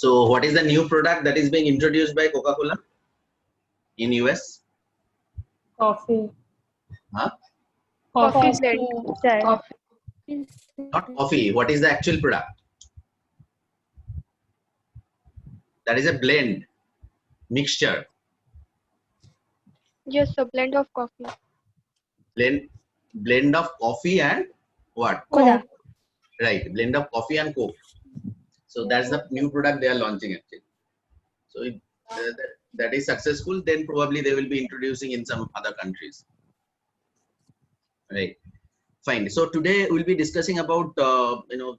So what is the new product that is being introduced by Coca-Cola in US? Coffee. Huh? Coffee blend. Coffee. Not coffee. What is the actual product? That is a blend, mixture. Yes, a blend of coffee. Blend of coffee and what? Cola. Right, blend of coffee and Coke. So that's the new product they are launching actually. So if that is successful, then probably they will be introducing in some other countries. Right. Fine. So today we'll be discussing about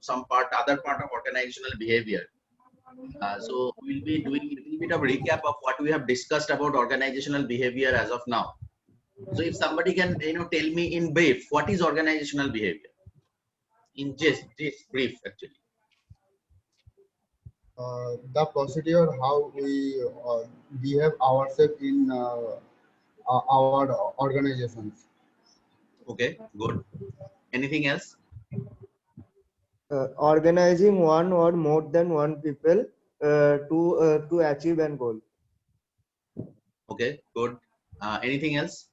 some other part of organizational behavior. So we'll be doing a little bit of recap of what we have discussed about organizational behavior as of now. So if somebody can tell me in brief what is organizational behavior in just brief actually. The procedure how we behave ourselves in our organizations. Okay, good. Anything else? Organizing one or more than one people to achieve an goal. Okay, good. Anything else?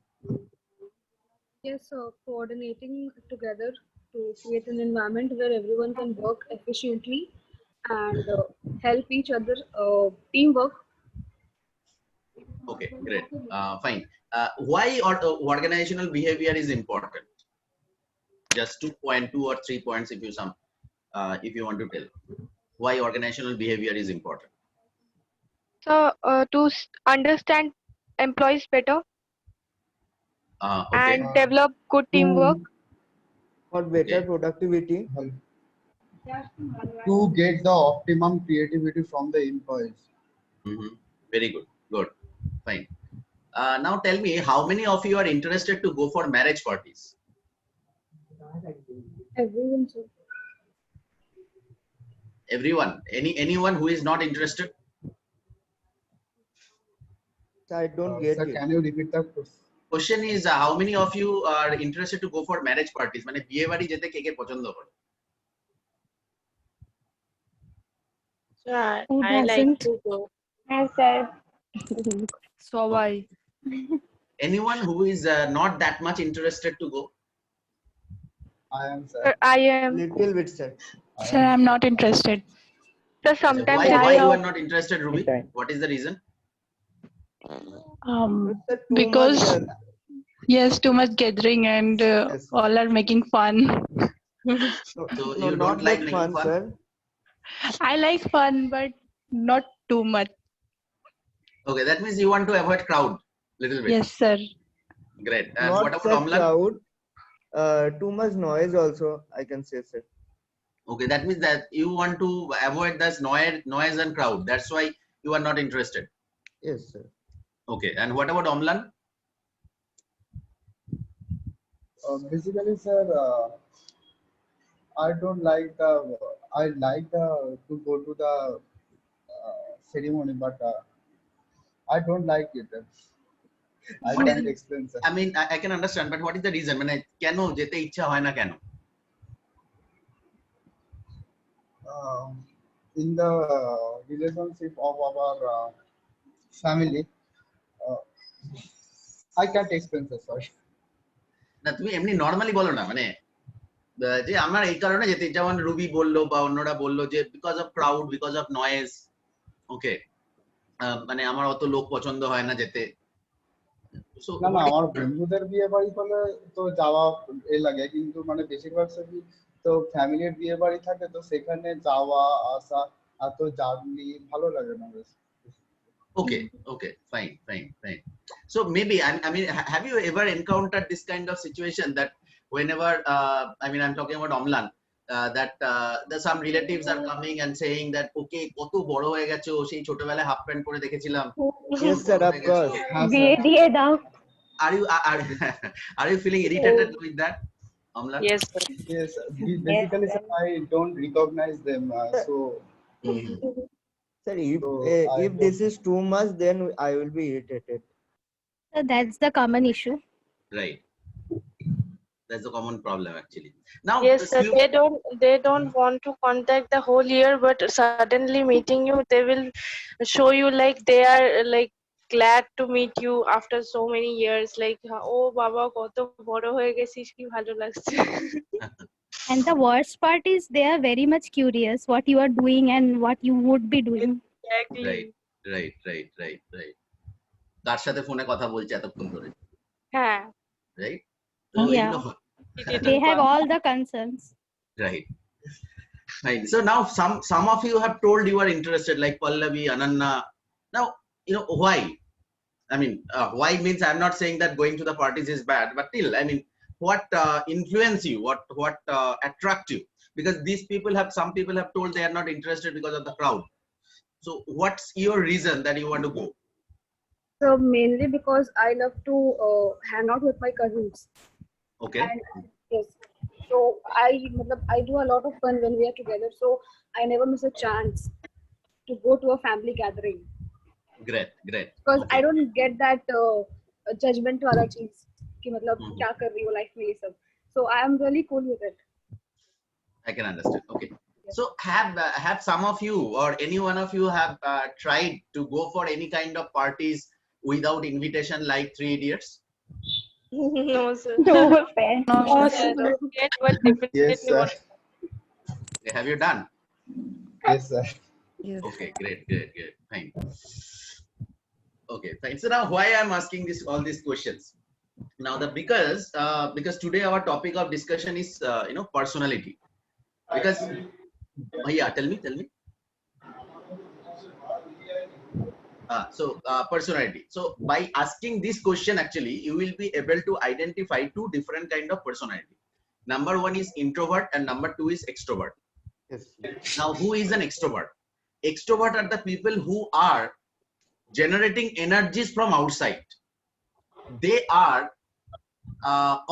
Yes, coordinating together to create an environment where everyone can work efficiently and help each other. Teamwork. Okay, great. Fine. Why organizational behavior is important? Just 2 or 3 points if you want to tell. Why organizational behavior is important? So to understand employees better Okay. and develop good teamwork. For better Okay. productivity. To get the optimum creativity from the employees. Very good. Good. Fine. Now tell me, how many of you are interested to go for marriage parties? Everyone. Sir. Everyone. Anyone who is not interested? I don't get Sir, it. can you repeat the question? Question is how many of you are interested to go for marriage parties? মানে বিয়ে বাড়ি যেতে কে কে পছন্দ করে? Who I like doesn't? to go. Yes, sir. Sawai. Anyone who is not that much interested to go? I am, sir. I am. Little bit, sir. Sir, I'm not interested. So sometimes Why you are not interested, Ruby? What is the reason? Sir, too Because much, yes, too much gathering and Yes. all are making fun. So no, you not don't like that making fun? sir. I like fun, but not too much. Okay, that means you want to avoid crowd little bit. Yes, sir. Great. And Not what about such Amlan? crowd. Too much noise also, I can say, sir. Okay, that means that you want to avoid this noise and crowd. That's why you are not interested. Yes, sir. Okay, and what about Amlan? Basically, sir, I don't like the. I like to go to the ceremony, but I don't like it. I What can't is- explain, sir. I mean, I can understand, but what is the reason? মানে কেন যেতে ইচ্ছা হয় না কেন? In the relationship of our family, I can't explain, sir. Sorry. না তুমি এমনি নরমালি বলো না মানে যে আমার এই কারণে যেতে যেমন রুবি বললো বা অন্যরা বললো যে because of crowd because of noise okay মানে আমার অত লোক পছন্দ হয় না যেতে So, না না আমার বন্ধুদের বিয়ে বাড়ি হলে তো যাওয়া লাগে কিন্তু মানে বেশিরভাগ সময় তো ফ্যামিলির বিয়ে বাড়ি থাকে তো সেখানে যাওয়া আসা এত জার্নি ভালো লাগে না বেশ okay, fine. So maybe I mean, have you ever encountered this kind of situation that whenever I mean, I'm talking about Amlan, that some relatives are coming and saying that okay, কত বড় হয়ে গেছো সেই ছোটবেলায় half pant পরে দেখেছিলাম. Yes, sir, of course. দিয়ে দাও Are you feeling irritated with that, Amlan? Yes, sir. yes basically sir, I don't recognize them so Sir, I if this is too much, then I will be irritated. So that's the common issue. Right. That's the common problem actually. Now, Yes, sir. They don't want to contact the whole year, but suddenly meeting you, they will show you like they are like glad to meet you after so many years. Like, oh, Baba, কত বড় হয়ে গেছিস, কি ভালো লাগছে। And the worst part is they are very much curious what you are doing and what you would be doing. Exactly. right. কার সাথে ফোনে কথা বলছে এতক্ষণ ধরে, হ্যাঁ। right? So Yeah. They have all the concerns. Right. Fine. So now some of you have told you are interested, like Pallavi, Ananna. Now, why? I mean, why means I'm not saying that going to the parties is bad, but still, I mean, what influence you? What attract you? Because some people have told they are not interested because of the crowd. So what's your reason that you want to go? So mainly because I love to hang out with my cousins. Okay. And yes, so I do a lot of fun when we are together. So I never miss a chance to go to a family gathering. Great. Because Okay. I don't get that judgment वाला चीज कि मतलब क्या कर रही हो life में ये सब. So I am really cool with it. I can understand. Okay. So have some of you or any one of you have tried to go for any kind of parties without invitation, like 3 Idiots? No, sir. No, fair. No, sir. Not yet, but definitely Yes, sir. want. Have you done? Yes, sir. Yes. Okay, great. Fine. Okay, fine. So now why I'm asking all these questions? Now because today our topic of discussion is personality. Because yeah, tell me. Personality. So by asking this question, actually, you will be able to identify 2 different kind of personality. Number 1 is introvert and number 2 is extrovert. Yes. Now, who is an extrovert? Extrovert are the people who are generating energies from outside. They are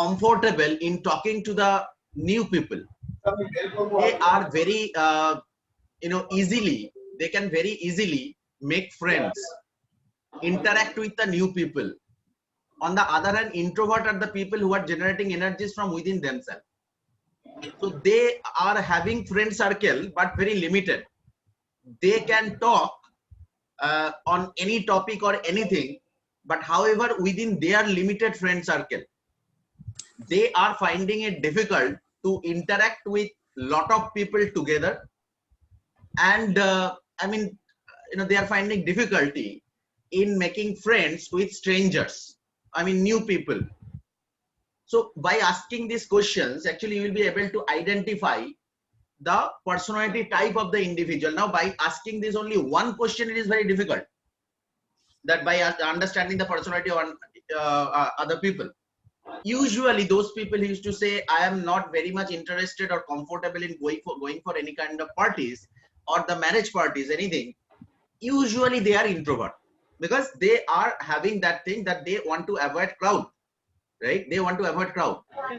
comfortable in talking to the new people. They are very they can very easily make friends, interact with the new people. On the other hand, introvert are the people who are generating energies from within themselves. So they are having friend circle but very limited. They can talk on any topic or anything, but however within their limited friend circle, they are finding it difficult to interact with lot of people together. And they are finding difficulty in making friends with strangers, new people. So by asking these questions, actually you will be able to identify the personality type of the individual. Now by asking this only one question, it is very difficult, that by understanding the personality of other people. Usually those people used to say, I am not very much interested or comfortable in going for any kind of parties or the marriage parties, anything. Usually they are introvert, because they are having that thing that they want to avoid crowd, right? They want to avoid crowd.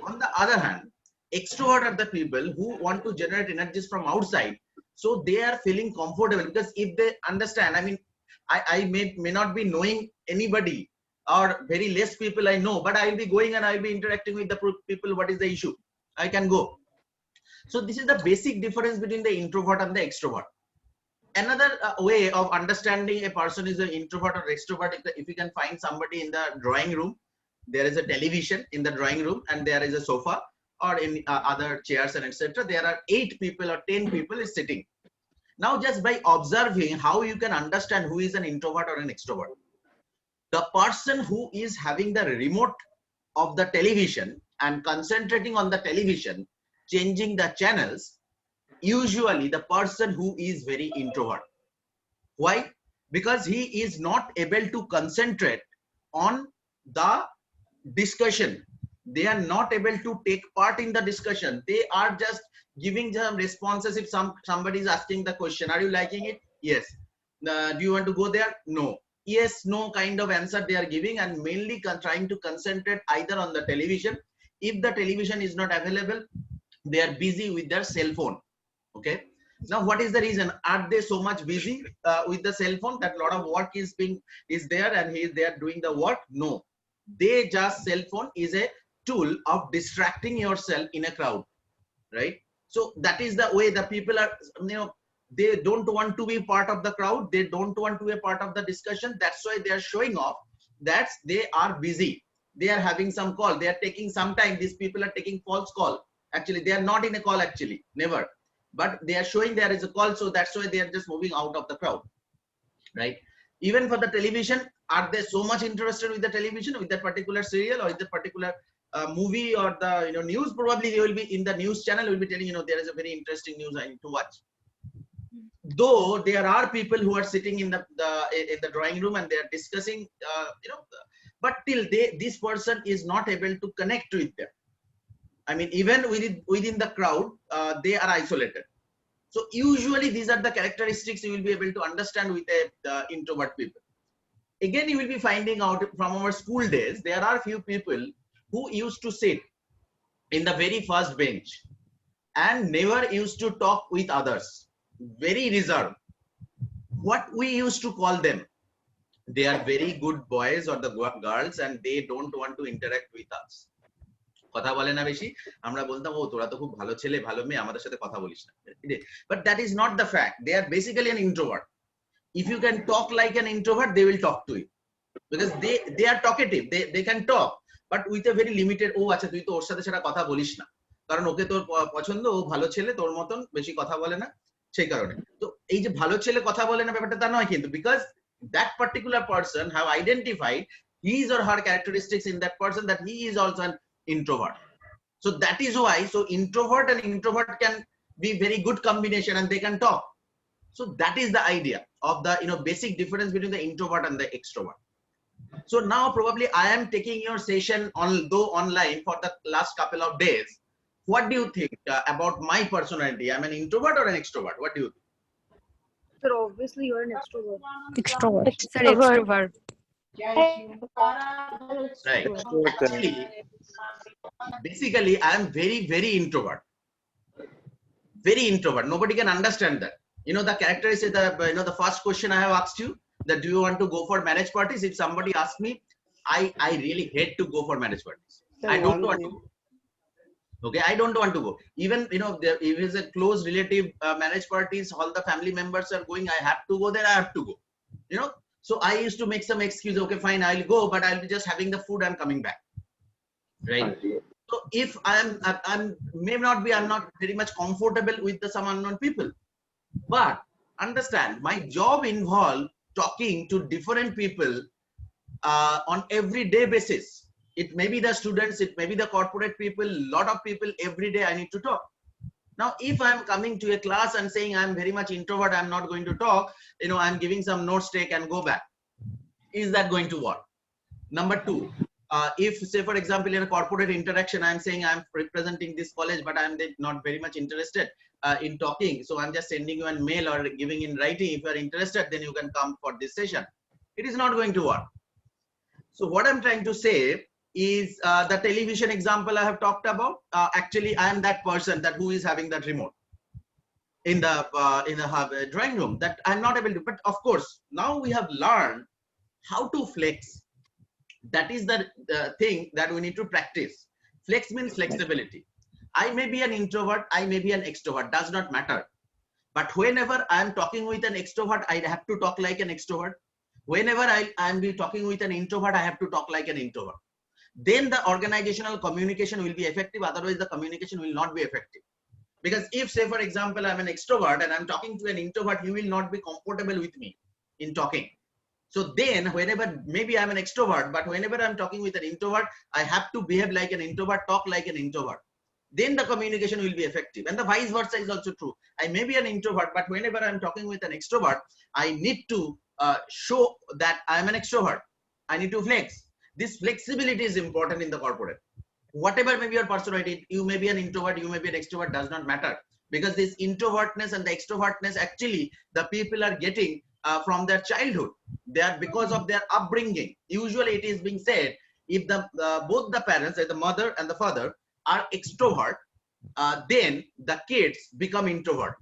On the other hand, extrovert are the people who want to generate energies from outside. So they are feeling comfortable, because if they understand, I may not be knowing anybody or very less people I know, but I will be going and I will be interacting with the people. What is the issue? I can go. So this is the basic difference between the introvert and the extrovert. Another way of understanding a person is an introvert or extrovert, if you can find somebody in the drawing room, there is a television in the drawing room and there is a sofa or in other chairs and etc. There are 8 people or 10 people is sitting. Now just by observing, how you can understand who is an introvert or an extrovert. The person who is having the remote of the television and concentrating on the television, changing the channels, usually the person who is very introvert. Why? Because he is not able to concentrate on the discussion. They are not able to take part in the discussion. They are just giving some responses. If somebody is asking the question, are you liking it? Yes. Do you want to go there? No. Yes, no kind of answer they are giving, and mainly trying to concentrate either on the television. If the television is not available, they are busy with their cell phone. Okay. Now what is the reason? Are they so much busy with the cell phone that a lot of work is there and they are doing the work? No. They just, cell phone is a tool of distracting yourself in a crowd, right? So that is the way the people are, they don't want to be part of the crowd. They don't want to be a part of the discussion. That's why they are showing off that they are busy. They are having some call. They are taking some time. These people are taking false call. Actually, they are not in a call actually, never. But they are showing there is a call. So that's why they are just moving out of the crowd, right? Even for the television, are they so much interested with the television, with that particular serial or with the particular movie or the news? Probably they will be in the news channel, will be telling there is a very interesting news I need to watch. Though there are people who are sitting in the drawing room and they are discussing, but till this person is not able to connect with them. I mean, even within the crowd, they are isolated. So usually these are the characteristics you will be able to understand with a introvert people. Again, you will be finding out from our school days, there are few people who used to sit in the very first bench and never used to talk with others. Very reserved. What we used to call them, they are very good boys or the girls and they don't want to interact with us. কথা বলে না বেশি, আমরা বলতাম ও তোরা তো খুব ভালো ছেলে ভালো মেয়ে আমাদের সাথে কথা বলিস না, but that is not the fact. They are basically an introvert. If you can talk like an introvert, they will talk to you because they are talkative. They can talk, but with a very limited, ও আচ্ছা তুই তো ওর সাথে সেটা কথা বলিস না কারণ ওকে তোর পছন্দ, ও ভালো ছেলে তোর মতন বেশি কথা বলে না সেই কারণে। তো এই যে ভালো ছেলে কথা বলে না ব্যাপারটা তা নয় কিন্তু, because that particular person have identified his or her characteristics in that person that he is also an introvert. So that is why, so introvert and introvert can be very good combination and they can talk. So that is the idea of the basic difference between the introvert and the extrovert. So now probably I am taking your session though online for the last couple of days. What do you think about my personality? I'm an introvert or an extrovert? What do you think? Sir, obviously you're an extrovert. Extrovert. Sir, Extrovert. extrovert. Right. Actually, basically I am very, very introvert. Very introvert. Nobody can understand that. The characteristic, the first question I have asked you, that do you want to go for marriage parties? If somebody asks me, I really hate to go for marriage parties. I don't want to go. Okay, I don't want to go. Even there is a close relative marriage parties, all the family members are going, I have to go there, I have to go. So I used to make some excuse, okay fine, I'll go, but I'll be just having the food and coming back, right? So if I'm not very much comfortable with some unknown people, but understand my job involves talking to different people on everyday basis. It may be the students, it may be the corporate people, lot of people every day I need to talk. Now, if I'm coming to a class and saying I'm very much introvert, I'm not going to talk, I'm giving some notes, take and go back. Is that going to work? Number two, if say for example in a corporate interaction, I'm saying I'm representing this college, but I'm not very much interested in talking. So I'm just sending you a mail or giving in writing. If you're interested, then you can come for this session. It is not going to work. So what I'm trying to say is the television example I have talked about. Actually, I am that person that who is having that remote in the drawing room that I'm not able to. But of course, now we have learned how to flex. That is the thing that we need to practice. Flex means flexibility. I may be an introvert, I may be an extrovert, does not matter. But whenever I am talking with an extrovert, I have to talk like an extrovert. Whenever I am talking with an introvert, I have to talk like an introvert. Then the organizational communication will be effective. Otherwise, the communication will not be effective. Because if, say, for example, I'm an extrovert and I'm talking to an introvert, he will not be comfortable with me in talking. So then whenever, maybe I'm an extrovert, but whenever I'm talking with an introvert, I have to behave like an introvert, talk like an introvert. Then the communication will be effective. And the vice versa is also true. I may be an introvert, but whenever I'm talking with an extrovert, I need to show that I'm an extrovert. I need to flex. This flexibility is important in the corporate. Whatever may be your personality, you may be an introvert, you may be an extrovert, does not matter. Because this introvertness and the extrovertness, actually, the people are getting from their childhood. They are because of their upbringing. Usually it is being said, if both the parents, like the mother and the father, are extrovert, then the kids become introvert.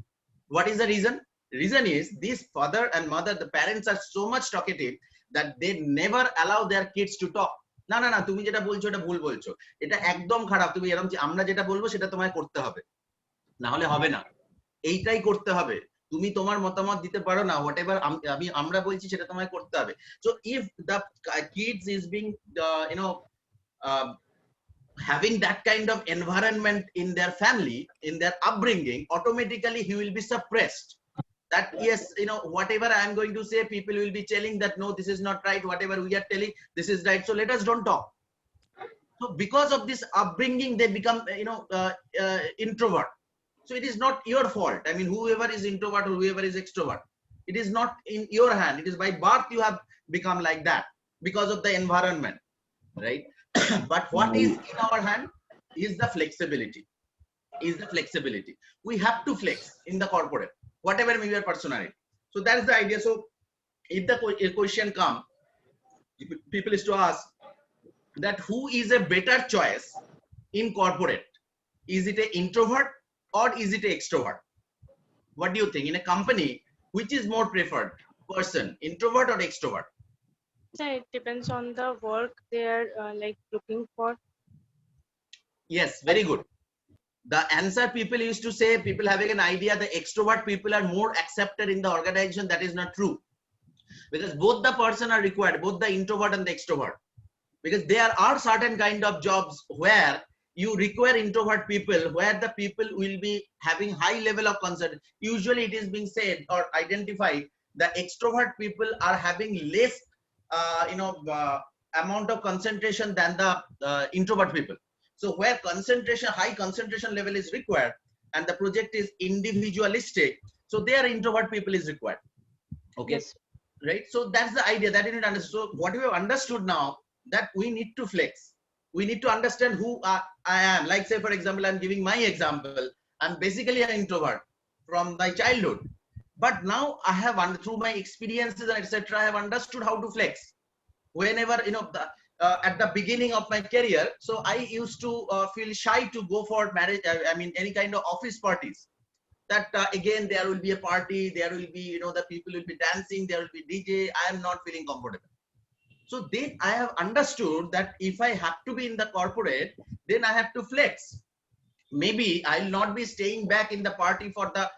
What is the reason? The reason is this father and mother, the parents are so much talkative that they never allow their kids to talk. না না না, তুমি যেটা বলছো এটা ভুল বলছো, এটা একদম খারাপ। তুমি এরকম আমরা যেটা বলবো সেটা তোমায় করতে হবে, না হলে হবে না। এইটাই করতে হবে। তুমি তোমার মতামত দিতে পারো না, হোয়াট এভার আমরা বলছি সেটা তোমায় করতে হবে। So if the kids is being having that kind of environment in their family, in their upbringing, automatically he will be suppressed. That yes, whatever I am going to say, people will be telling that no, this is not right, whatever we are telling, this is right, so let us don't talk. So because of this upbringing, they become introvert. So it is not your fault. I mean, whoever is introvert or whoever is extrovert, it is not in your hand. It is by birth you have become like that because of the environment, right? But what is in our hand is the flexibility. We have to flex in the corporate, whatever may be your personality. So that is the idea. So if the question comes, people is to ask that who is a better choice in corporate? Is it an introvert or is it an extrovert? What do you think? In a company, which is more preferred person, introvert or extrovert? Yeah, it depends on the work they are like looking for. Yes, very good. The answer people used to say, people having an idea the extrovert people are more accepted in the organization. That is not true, because both the person are required, both the introvert and the extrovert. Because there are certain kind of jobs where you require introvert people, where the people will be having high level of concern. Usually it is being said or identified the extrovert people are having less amount of concentration than the introvert people. So where high concentration level is required and the project is individualistic, so there introvert people is required. Okay. Yes. Right? So that's the idea that you need to understand. So what we have understood now, that we need to flex. We need to understand who I am. Like say, for example, I'm giving my example. I'm basically an introvert from my childhood. But now I have, through my experiences and etc., I have understood how to flex. Whenever, at the beginning of my career, so I used to feel shy to go for marriage, any kind of office parties. That again, there will be a party, there will be, the people will be dancing, there will be DJ. I am not feeling comfortable. So then I have understood that if I have to be in the corporate, then I have to flex. Maybe I'll not be staying back in the party for the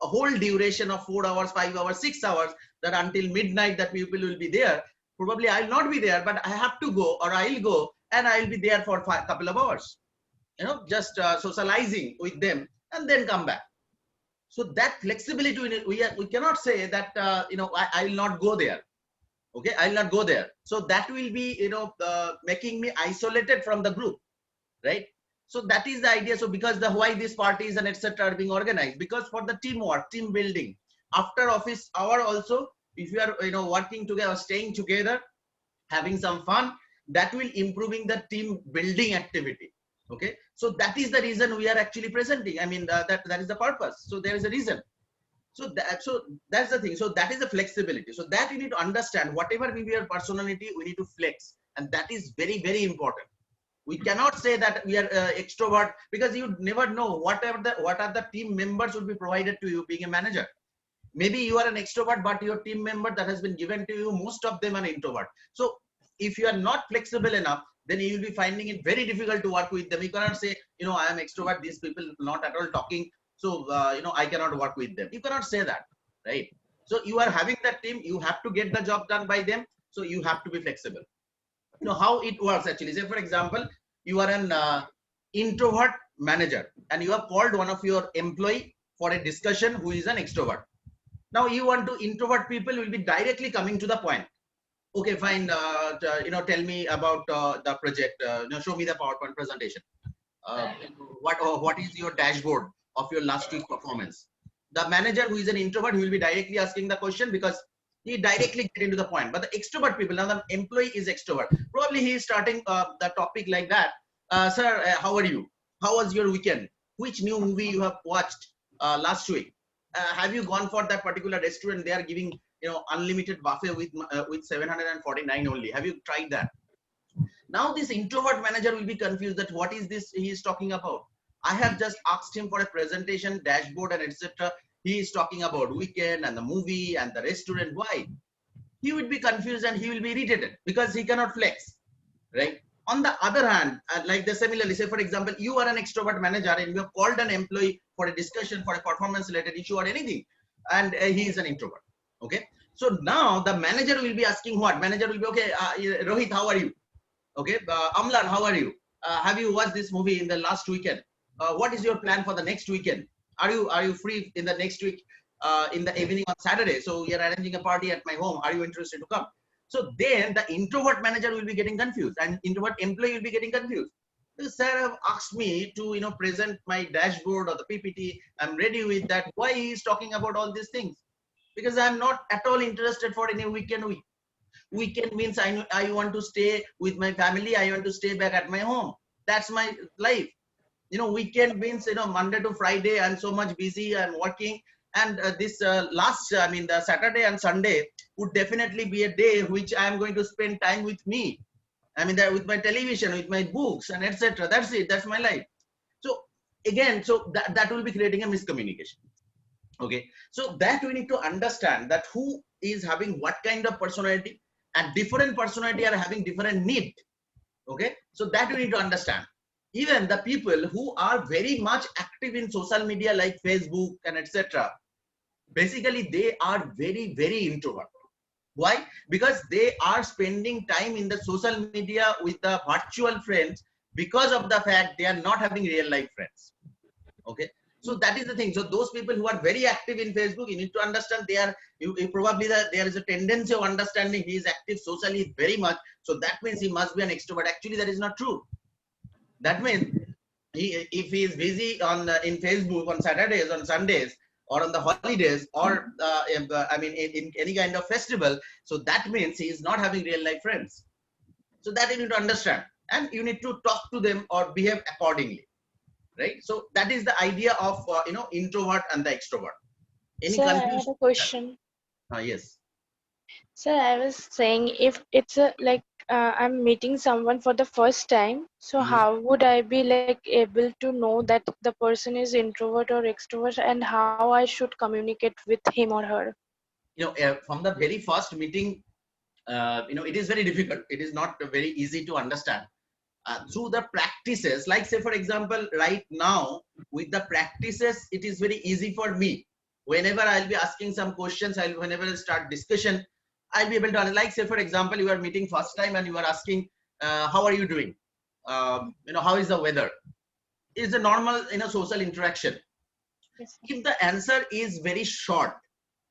whole duration of 4 hours, 5 hours, 6 hours, that until midnight that people will be there. Probably I'll not be there, but I have to go, or I'll go and I'll be there for a couple of hours, just socializing with them and then come back. So that flexibility, we cannot say that, I will not go there. Okay, I'll not go there. So that will be, making me isolated from the group, right? So that is the idea. So because why these parties and etc. are being organized, because for the teamwork, team building, after office hour also, if you are, working together, staying together, having some fun, that will improving the team building activity. Okay, so that is the reason we are actually presenting. I mean, that is the purpose. So there is a reason. So that's the thing. So that is the flexibility. So that you need to understand, whatever may be your personality, we need to flex, and that is very, very important. We cannot say that we are extrovert, because you never know what are the team members will be provided to you being a manager. Maybe you are an extrovert, but your team member that has been given to you, most of them are introvert. So if you are not flexible enough, then you will be finding it very difficult to work with them. You cannot say, I am extrovert, these people not at all talking, so I cannot work with them. You cannot say that, right? So you are having that team, you have to get the job done by them, so you have to be flexible. How it works actually. Say for example, you are an introvert manager and you have called one of your employee for a discussion who is an extrovert. Now you want to, introvert people will be directly coming to the point. Okay, fine, tell me about the project, show me the PowerPoint presentation. What is your dashboard of your last week's performance? The manager who is an introvert, who will be directly asking the question, because he directly get into the point. But the extrovert people, now the employee is extrovert, probably he is starting the topic like that. Sir, how are you? How was your weekend? Which new movie you have watched last week? Have you gone for that particular restaurant? They are giving, unlimited buffet with 749 only. Have you tried that? Now this introvert manager will be confused that what is this he is talking about. I have just asked him for a presentation, dashboard and etc. He is talking about weekend and the movie and the restaurant. Why? He would be confused and he will be irritated because he cannot flex, right? On the other hand, like the similarly, say for example, you are an extrovert manager and you have called an employee for a discussion for a performance related issue or anything, and he is an introvert. Okay, so now the manager will be asking what? Manager will be, okay, Rohit, how are you? Okay, Amlan, how are you? Have you watched this movie in the last weekend? What is your plan for the next weekend? Are you free in the next week in the evening on Saturday? So we are arranging a party at my home. Are you interested to come? So then the introvert manager will be getting confused and introvert employee will be getting confused. The sir have asked me to present my dashboard or the PPT. I'm ready with that. Why he is talking about all these things? Because I'm not at all interested for any weekend week. Weekend means I want to stay with my family. I want to stay back at my home. That's my life. Weekend means Monday to Friday I'm so much busy, I'm working, and this the Saturday and Sunday would definitely be a day which I am going to spend time with me. I mean, that with my television, with my books and etc. That's it. That's my life. So again, so that will be creating a miscommunication. Okay, so that we need to understand that who is having what kind of personality, and different personality are having different need. Okay, so that we need to understand. Even the people who are very much active in social media like Facebook and etc., basically they are very, very introvert. Why? Because they are spending time in the social media with the virtual friends, because of the fact they are not having real life friends. Okay, so that is the thing. So those people who are very active in Facebook, you need to understand they are probably there is a tendency of understanding he is active socially very much, so that means he must be an extrovert. Actually that is not true. That means if he is busy on in Facebook on Saturdays, on Sundays, or on the holidays, or in any kind of festival, so that means he is not having real life friends. So that you need to understand, and you need to talk to them or behave accordingly, right? So that is the idea of introvert and the extrovert. Any Sir, I had confusion? a question. Yes. Sir, I was saying if it's I'm meeting someone for the first time, so Mhm. how would I be like able to know that the person is introvert or extrovert, and how I should communicate with him or her? From the very first meeting, it is very difficult. It is not very easy to understand. Through the practices, like say for example, right now with the practices, it is very easy for me. Whenever I'll be asking some questions, whenever I start discussion, I'll be able to, like say for example, you are meeting first time and you are asking, how are you doing? How is the weather? It's a normal social interaction. Yes, sir. If the answer is very short,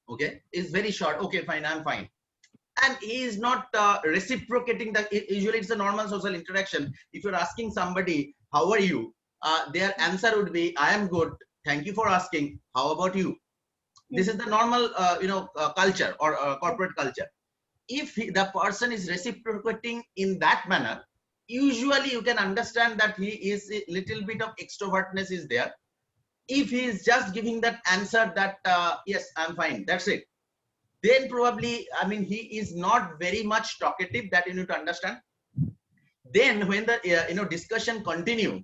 okay, is very short, okay, fine, I'm fine, and he is not reciprocating usually it's a normal social interaction. If you're asking somebody how are you, their answer would be I am good, thank you for asking, how about you? This is the normal culture or corporate culture. If the person is reciprocating in that manner, usually you can understand that he is a little bit of extrovertness is there. If he is just giving that answer that yes, I'm fine, that's it, then probably, I mean, he is not very much talkative, that you need to understand. Then when the discussion continue,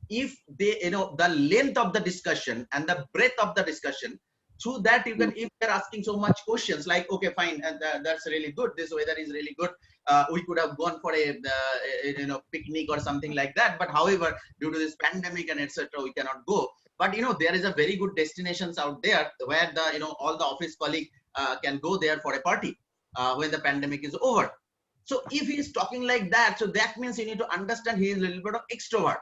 if they the length of the discussion and the breadth of the discussion, through that you can, if they're asking so much questions like, okay, fine, and that's really good, this weather is really good, we could have gone for a picnic or something like that, but however due to this pandemic and etc we cannot go. But there is a very good destinations out there where the all the office colleague can go there for a party when the pandemic is over. So if he is talking like that, so that means you need to understand he is a little bit of extrovert.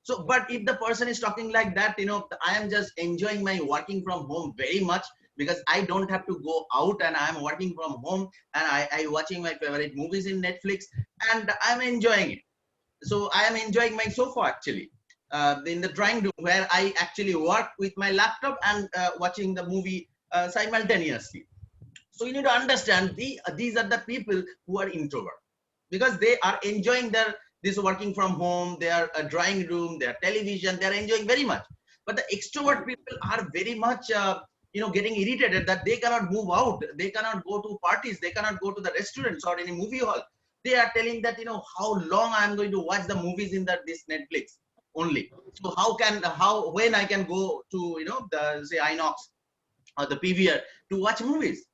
So, but if the person is talking like that, I am just enjoying my working from home very much because I don't have to go out and I am working from home and I watching my favorite movies in Netflix and I'm enjoying it. So I am enjoying my sofa actually in the drawing room where I actually work with my laptop and watching the movie simultaneously. So you need to understand these are the people who are introvert because they are enjoying this working from home, their drawing room, their television, they are enjoying very much. But the extrovert people are very much getting irritated that they cannot move out, they cannot go to parties, they cannot go to the restaurants or any movie hall. They are telling that how long I am going to watch the movies in this Netflix only. So when I can go to the say Inox or the PVR to watch movies.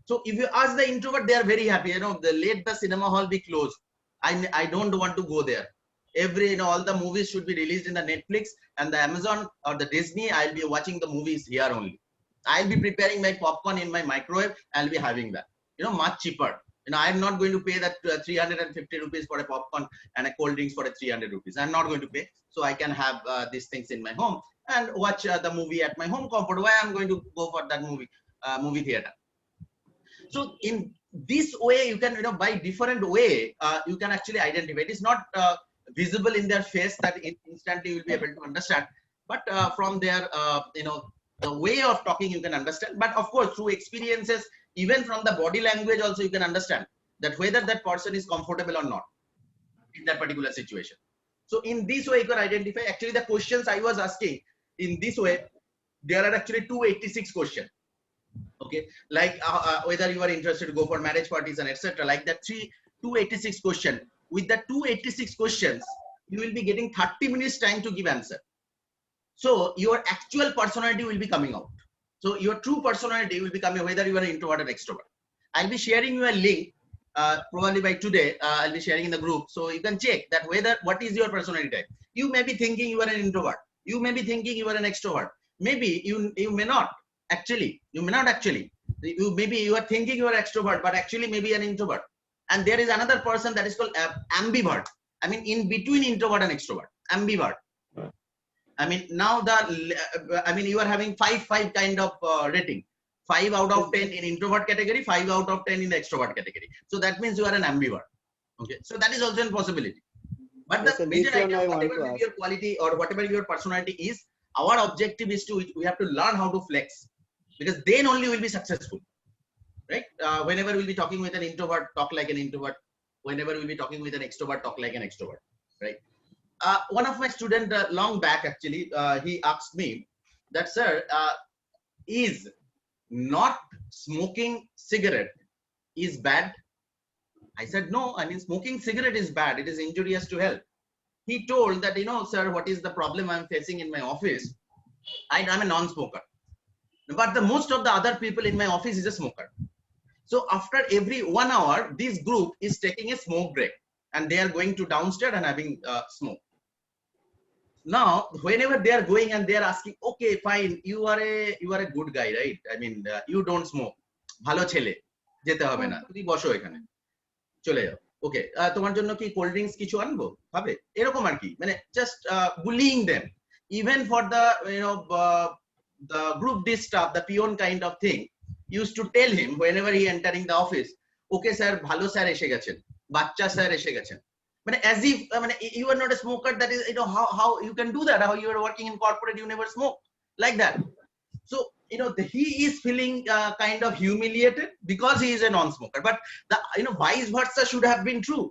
So if you ask the introvert, they are very happy. They let the cinema hall be closed. I don't want to go there. All the movies should be released in the Netflix and the Amazon or the Disney. I'll be watching the movies here only. I'll be preparing my popcorn in my microwave. I'll be having that. Much cheaper. I'm not going to pay that 350 rupees for a popcorn and a cold drinks for a 300 rupees. I'm not going to pay. So I can have these things in my home and watch the movie at my home comfort. Why I'm going to go for that movie theater? So in this way, you can, by different way, you can actually identify. It is not visible in their face that instantly you will be able to understand. But from their, the way of talking, you can understand. But of course, through experiences, even from the body language also, you can understand that whether that person is comfortable or not in that particular situation. So in this way, you can identify. Actually, the questions I was asking in this way, there are actually 286 questions. Okay, like whether you are interested to go for marriage parties and etc. Like that 286 question. With the 286 questions, you will be getting 30 minutes time to give answer. So your actual personality will be coming out. So your true personality will be coming, whether you are an introvert or extrovert. I'll be sharing you a link probably by today. I'll be sharing in the group, so you can check that what is your personality type. You may be thinking you are an introvert. You may be thinking you are an extrovert. Maybe you may not. Actually, you may not actually. Maybe you are thinking you are extrovert, but actually maybe an introvert. And there is another person that is called ambivert. I mean, in between introvert and extrovert, ambivert. I mean, now you are having 5 kind of rating. 5 out of 10 in introvert category, 5 out of 10 in the extrovert category. So that means you are an ambivert. Okay, so that is also a possibility. But the major idea, whatever your quality or whatever your personality is, our objective is we have to learn how to flex, because then only we'll be successful, right? Whenever we'll be talking with an introvert, talk like an introvert. Whenever we'll be talking with an extrovert, talk like an extrovert, right? One of my students long back, actually, he asked me that, sir, is not smoking cigarette is bad? I said, no, I mean, smoking cigarette is bad. It is injurious to health. He told that, sir, what is the problem I'm facing in my office? I'm a non-smoker. But most of the other people in my office is a smoker. So after every 1 hour, this group is taking a smoke break and they are going to downstairs and having smoke. Now, whenever they are going and they are asking, okay, fine, you are a good guy, right? I mean, you don't smoke. Bhalo chele, jete hobe na. Tumi bosho ekhane. Chole jao. Okay, তোমার জন্য কি cold drinks কিছু আনবো? হবে? এরকম আর কি। মানে just bullying them. Even for the the group D staff, the peon kind of thing, used to tell him whenever he entering the office, okay sir, ভালো স্যার এসে গেছেন, বাচ্চা স্যার এসে গেছেন. As if you are not a smoker, that is, how you can do that, how you are working in corporate, you never smoke, like that. So he is feeling kind of humiliated because he is a non-smoker. But the vice versa should have been true.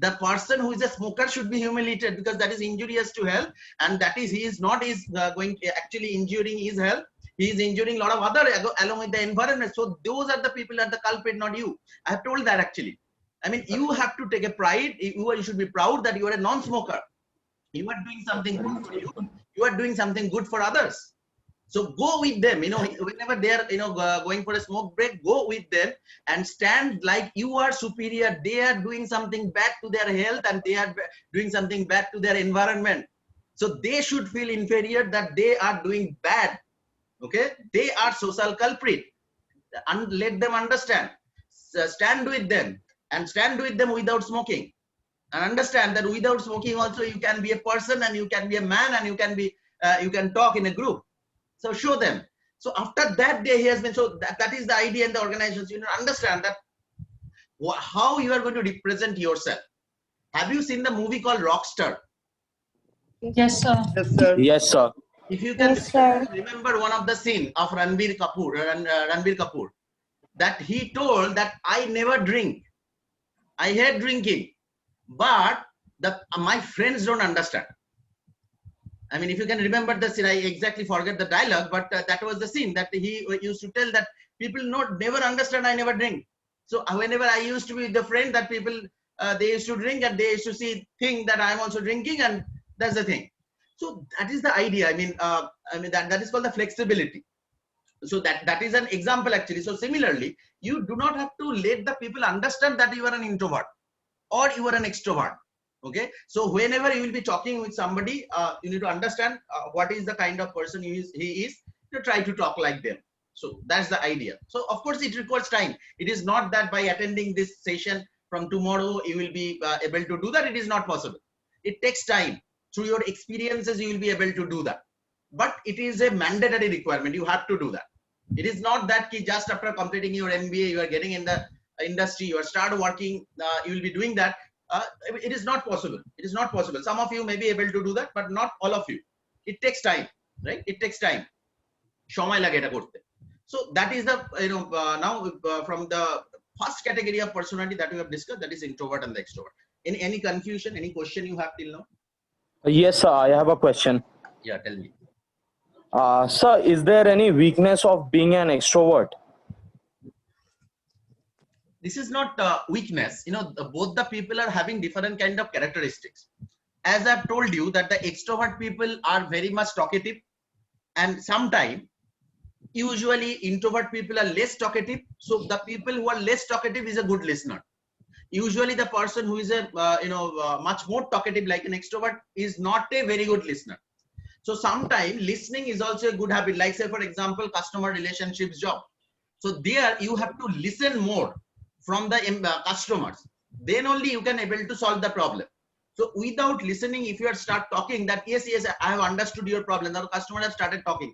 The person who is a smoker should be humiliated, because that is injurious to health, and that is he is not going actually injuring his health. He is injuring a lot of other along with the environment. So those are the people that are the culprit, not you. I have told that actually. I mean, you have to take a pride. You should be proud that you are a non-smoker. You are doing something good for you. You are doing something good for others. So go with them. Whenever they are going for a smoke break, go with them and stand like you are superior. They are doing something bad to their health and they are doing something bad to their environment. So they should feel inferior that they are doing bad. Okay, they are social culprit, and let them understand. Stand with them. And stand with them without smoking, and understand that without smoking also you can be a person, and you can be a man, and you can talk in a group. So show them. So after that day he has been, so that is the idea in the organizations. You understand that how you are going to represent yourself. Have you seen the movie called Rockstar? Yes, sir. Yes, sir. Yes, sir. If you can Yes, sir. remember one of the scene of Ranbir Kapoor, that he told that I never drink. I hate drinking, but my friends don't understand. I mean, if you can remember the scene, I exactly forget the dialogue, but that was the scene that he used to tell that people never understand I never drink. So whenever I used to be the friend that people, they used to drink and they used to think that I'm also drinking, and that's the thing. So that is the idea. I mean that is called the flexibility. So that is an example actually. So similarly, you do not have to let the people understand that you are an introvert or you are an extrovert. Okay, so whenever you will be talking with somebody, you need to understand what is the kind of person he is. You try to talk like them. So that's the idea. So of course it requires time. It is not that by attending this session from tomorrow you will be able to do that. It is not possible. It takes time. Through your experiences you will be able to do that, but it is a mandatory requirement. You have to do that. It is not that just after completing your MBA you are getting in the industry, you are start working, you will be doing that. It is not possible. It is not possible. Some of you may be able to do that, but not all of you. It takes time, right? It takes time. সময় লাগে এটা করতে. So that is the now from the first category of personality that we have discussed, that is introvert and the extrovert. Any confusion, any question you have till now? Yes, sir, I have a question. Yeah, tell me. Sir, is there any weakness of being an extrovert? This is not weakness. Both the people are having different kind of characteristics. As I've told you that the extrovert people are very much talkative, and sometimes usually introvert people are less talkative. So the people who are less talkative is a good listener. Usually the person who is a much more talkative like an extrovert is not a very good listener. So sometimes listening is also a good habit. Like say for example customer relationships job. So there you have to listen more from the customers. Then only you can able to solve the problem. So without listening, if you start talking that yes I have understood your problem, the customer have started talking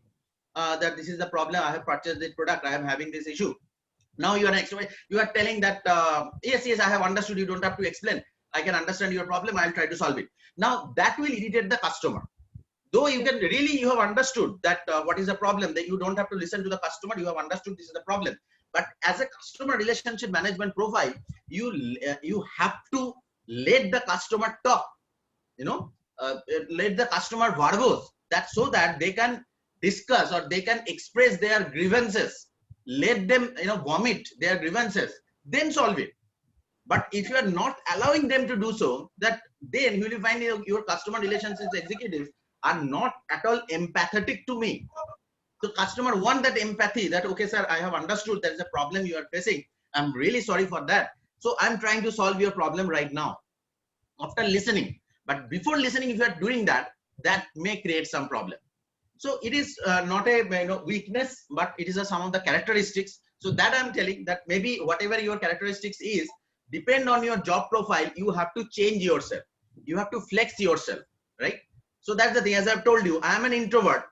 that this is the problem, I have purchased this product, I am having this issue. Now you are an extrovert, you are telling that yes I have understood, you don't have to explain, I can understand your problem, I'll try to solve it. Now that will irritate the customer. Though you can really, you have understood that what is the problem, that you don't have to listen to the customer, you have understood this is the problem. But as a customer relationship management profile, you have to let the customer talk, let the customer verbose, that so that they can discuss or they can express their grievances. Let them vomit their grievances, then solve it. But if you are not allowing them to do so, that then you will find your customer relations executives are not at all empathetic to me. So customer want that empathy, that okay sir, I have understood there is a problem you are facing, I'm really sorry for that, so I'm trying to solve your problem right now after listening. But before listening, if you are doing that, that may create some problem. So it is not a weakness, but it is some of the characteristics. So that I'm telling that maybe whatever your characteristics is, depend on your job profile, you have to change yourself, you have to flex yourself, right? So that's the thing. As I've told you, I am an introvert.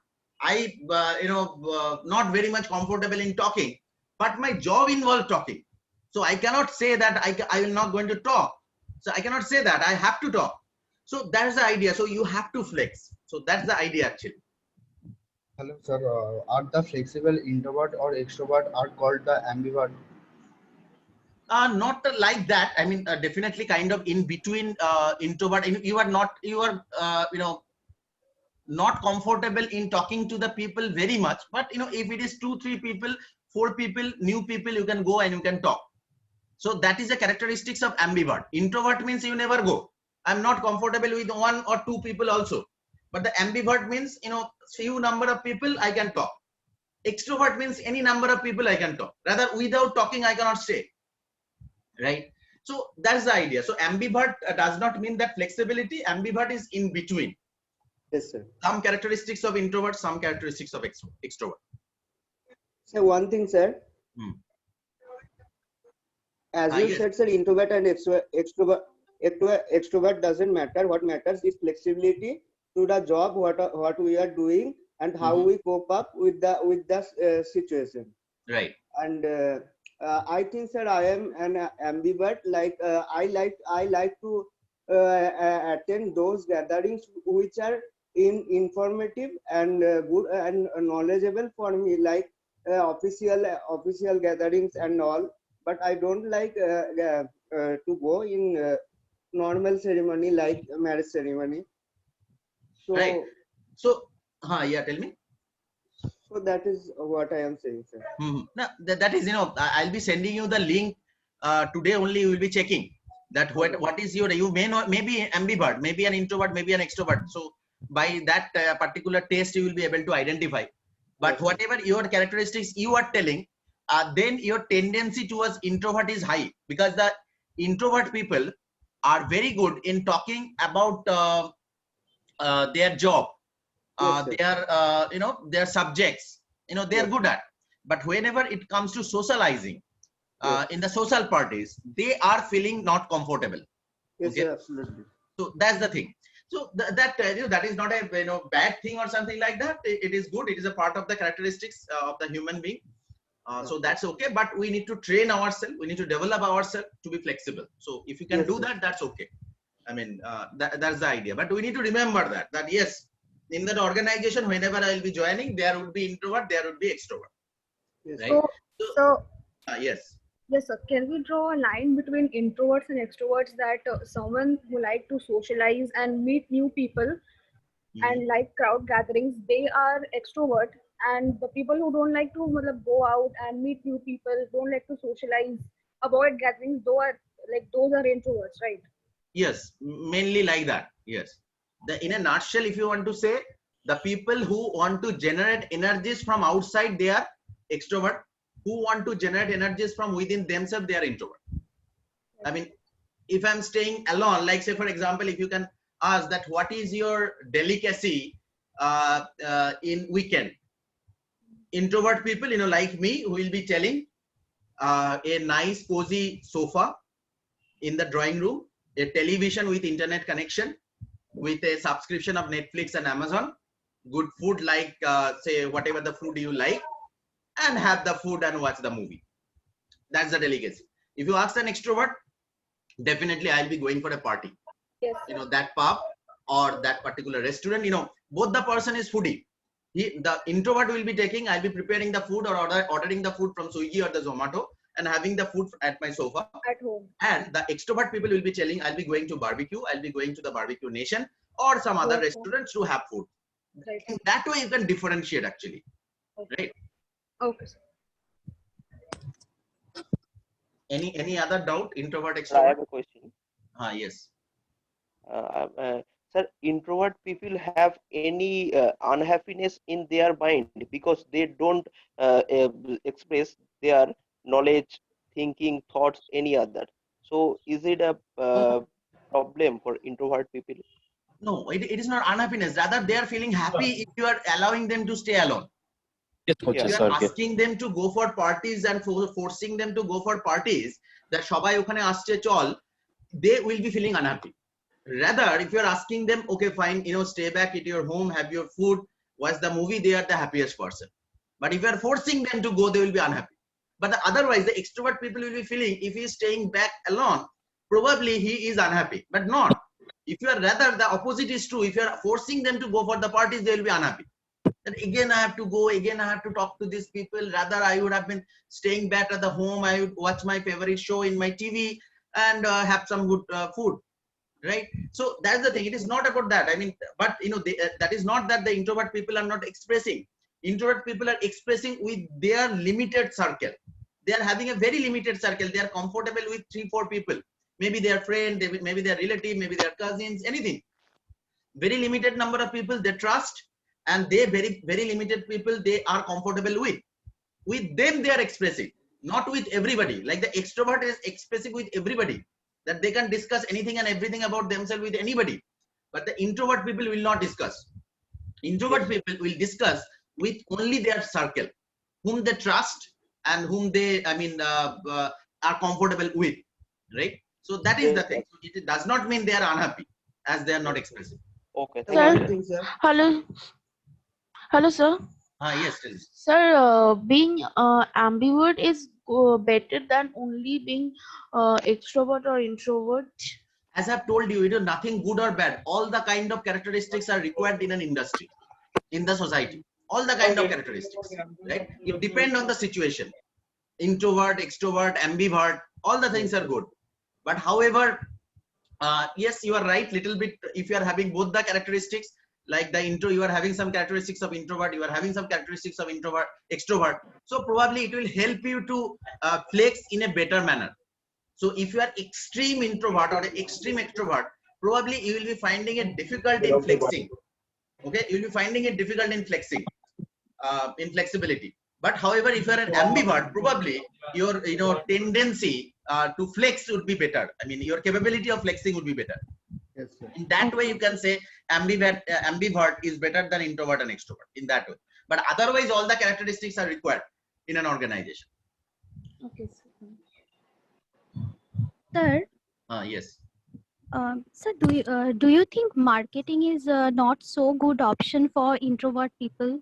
I not very much comfortable in talking, but my job involves talking. So I cannot say that I will not going to talk. So I cannot say that, I have to talk. So that's the idea. So you have to flex. So that's the idea actually. Hello, sir. Are the flexible introvert or extrovert are called the ambivert? Not like that. I mean, definitely kind of in between introvert. You are not comfortable in talking to the people very much. But if it is 2-3 people, 4 people, new people, you can go and you can talk. So that is the characteristics of ambivert. Introvert means you never go. I'm not comfortable with 1 or 2 people also. But the ambivert means few number of people I can talk. Extrovert means any number of people I can talk. Rather without talking I cannot stay. Right? So that's the idea. So ambivert does not mean that flexibility. Ambivert is in between. Yes, sir. Some characteristics of introvert, some characteristics of extrovert. So one thing, sir. As you yes. said, sir, introvert and extrovert doesn't matter. What matters is flexibility to the job, what we are doing, and how we cope up with the situation. Right. And I think, sir, I am an ambivert. I like to attend those gatherings which are informative and good and knowledgeable for me, like official gatherings and all. But I don't like to go in normal ceremony like marriage ceremony. So, right. So, yeah, tell me. So that is what I am saying, sir. Now, that is, I'll be sending you the link today only. You will be checking that what is your, you may not, maybe ambivert, maybe an introvert, maybe an extrovert. So by that particular test, you will be able to identify. But whatever your characteristics you are telling, then your tendency towards introvert is high, because the introvert people, are very good in talking about their job, their subjects, they are good at. But whenever it comes to socializing in the social parties, they are feeling not comfortable. Yes, Okay, absolutely. so that's the thing. So that is not a bad thing or something like that. It is good. It is a part of the characteristics of the human being. So that's okay. But we need to train ourselves. We need to develop ourselves to be flexible. So if you can do that, that's okay. I mean, that's the idea. But we need to remember that yes, in that organization, whenever I will be joining, there would be introvert, there would be extrovert. Yes. Right? So Yes. yes, sir. Can we draw a line between introverts and extroverts, that someone who like to socialize and meet new people and like crowd gatherings, they are extrovert, and the people who don't like to go out and meet new people, don't like to socialize, avoid gatherings, those are introverts, right? Yes, mainly like that. Yes. In a nutshell, if you want to say, the people who want to generate energies from outside, they are extrovert. Who want to generate energies from within themselves, they are introvert. I mean, if I'm staying alone, like say for example, if you can ask that what is your delicacy in weekend, introvert people, like me, who will be telling a nice cozy sofa in the drawing room, a television with internet connection, with a subscription of Netflix and Amazon, good food like say whatever the food you like, and have the food and watch the movie. That's the delicacy. If you ask an extrovert, definitely I'll be going for a party. Yes. That pub or that particular restaurant, both the person is foodie. The introvert will be taking, I'll be preparing the food or ordering the food from Swiggy or the Zomato and having the food at my sofa at home. And the extrovert people will be telling, I'll be going to barbecue, I'll be going to the barbecue nation or some other restaurants to have food. Right. In that way you can differentiate actually. Okay. Right? Okay, sir. Any other doubt? Introvert, extrovert? I have a question. Yes. Sir, introvert people have any unhappiness in their mind because they don't express their knowledge, thinking, thoughts, any other. So, is it a problem for introvert people? No, it is not unhappiness. Rather, they are feeling happy if you are allowing them to stay alone. Yes, If you are asking them to go for parties and forcing them to go for parties, that shobai okhane asche chol, they will be feeling unhappy. Rather, if you are asking them, okay, fine, stay back at your home, have your food, watch the movie, they are the happiest person. But if you are forcing them to go, they will be unhappy. But otherwise, the extrovert people will be feeling, if he is staying back alone, probably he is unhappy, but not. If you are rather, the opposite is true. If you are forcing them to go for the parties, they will be unhappy. Then again, I have to go, again, I have to talk to these people. Rather, I would have been staying back at the home. I would watch my favorite show in my TV and have some good food. Right? So that's the thing. It is not about that. I mean, but that is not that the introvert people are not expressing. Introvert people are expressing with their limited circle. They are having a very limited circle. They are comfortable with 3-4 people. Maybe their friend, maybe their relative, maybe their cousins, anything. Very limited number of people they trust, and they very limited people they are comfortable with. With them they are expressing, not with everybody. Like the extrovert is expressing with everybody, that they can discuss anything and everything about themselves with anybody. But the introvert people will not discuss. Introvert people will discuss with only their circle, whom they trust and whom they, are comfortable with. Right? So that is the thing. It does not mean they are unhappy as they are not expressing. Okay. Sir, hello, sir. Yes, tell me. Sir, being ambivert is better than only being extrovert or introvert. As I've told you, it is nothing good or bad. All the kind of characteristics are required in an industry, in the society. All the kind of characteristics, right? It depends on the situation. Introvert, extrovert, ambivert, all the things are good. But however, yes, you are right. Little bit. If you are having both the characteristics, like the you are having some characteristics of introvert, you are having some characteristics of extrovert. So probably it will help you to flex in a better manner. So if you are extreme introvert or extreme extrovert, probably you will be finding it difficult in flexing. Okay, you will be finding it difficult in flexing, in flexibility. But however, if you are an ambivert, probably your tendency to flex would be better. I mean, your capability of flexing would be better. Yes, sir. In that way, you can say ambivert is better than introvert and extrovert in that way. But otherwise, all the characteristics are required in an organization. Okay. Sir, Yes. sir, do you think marketing is not so good option for introvert people?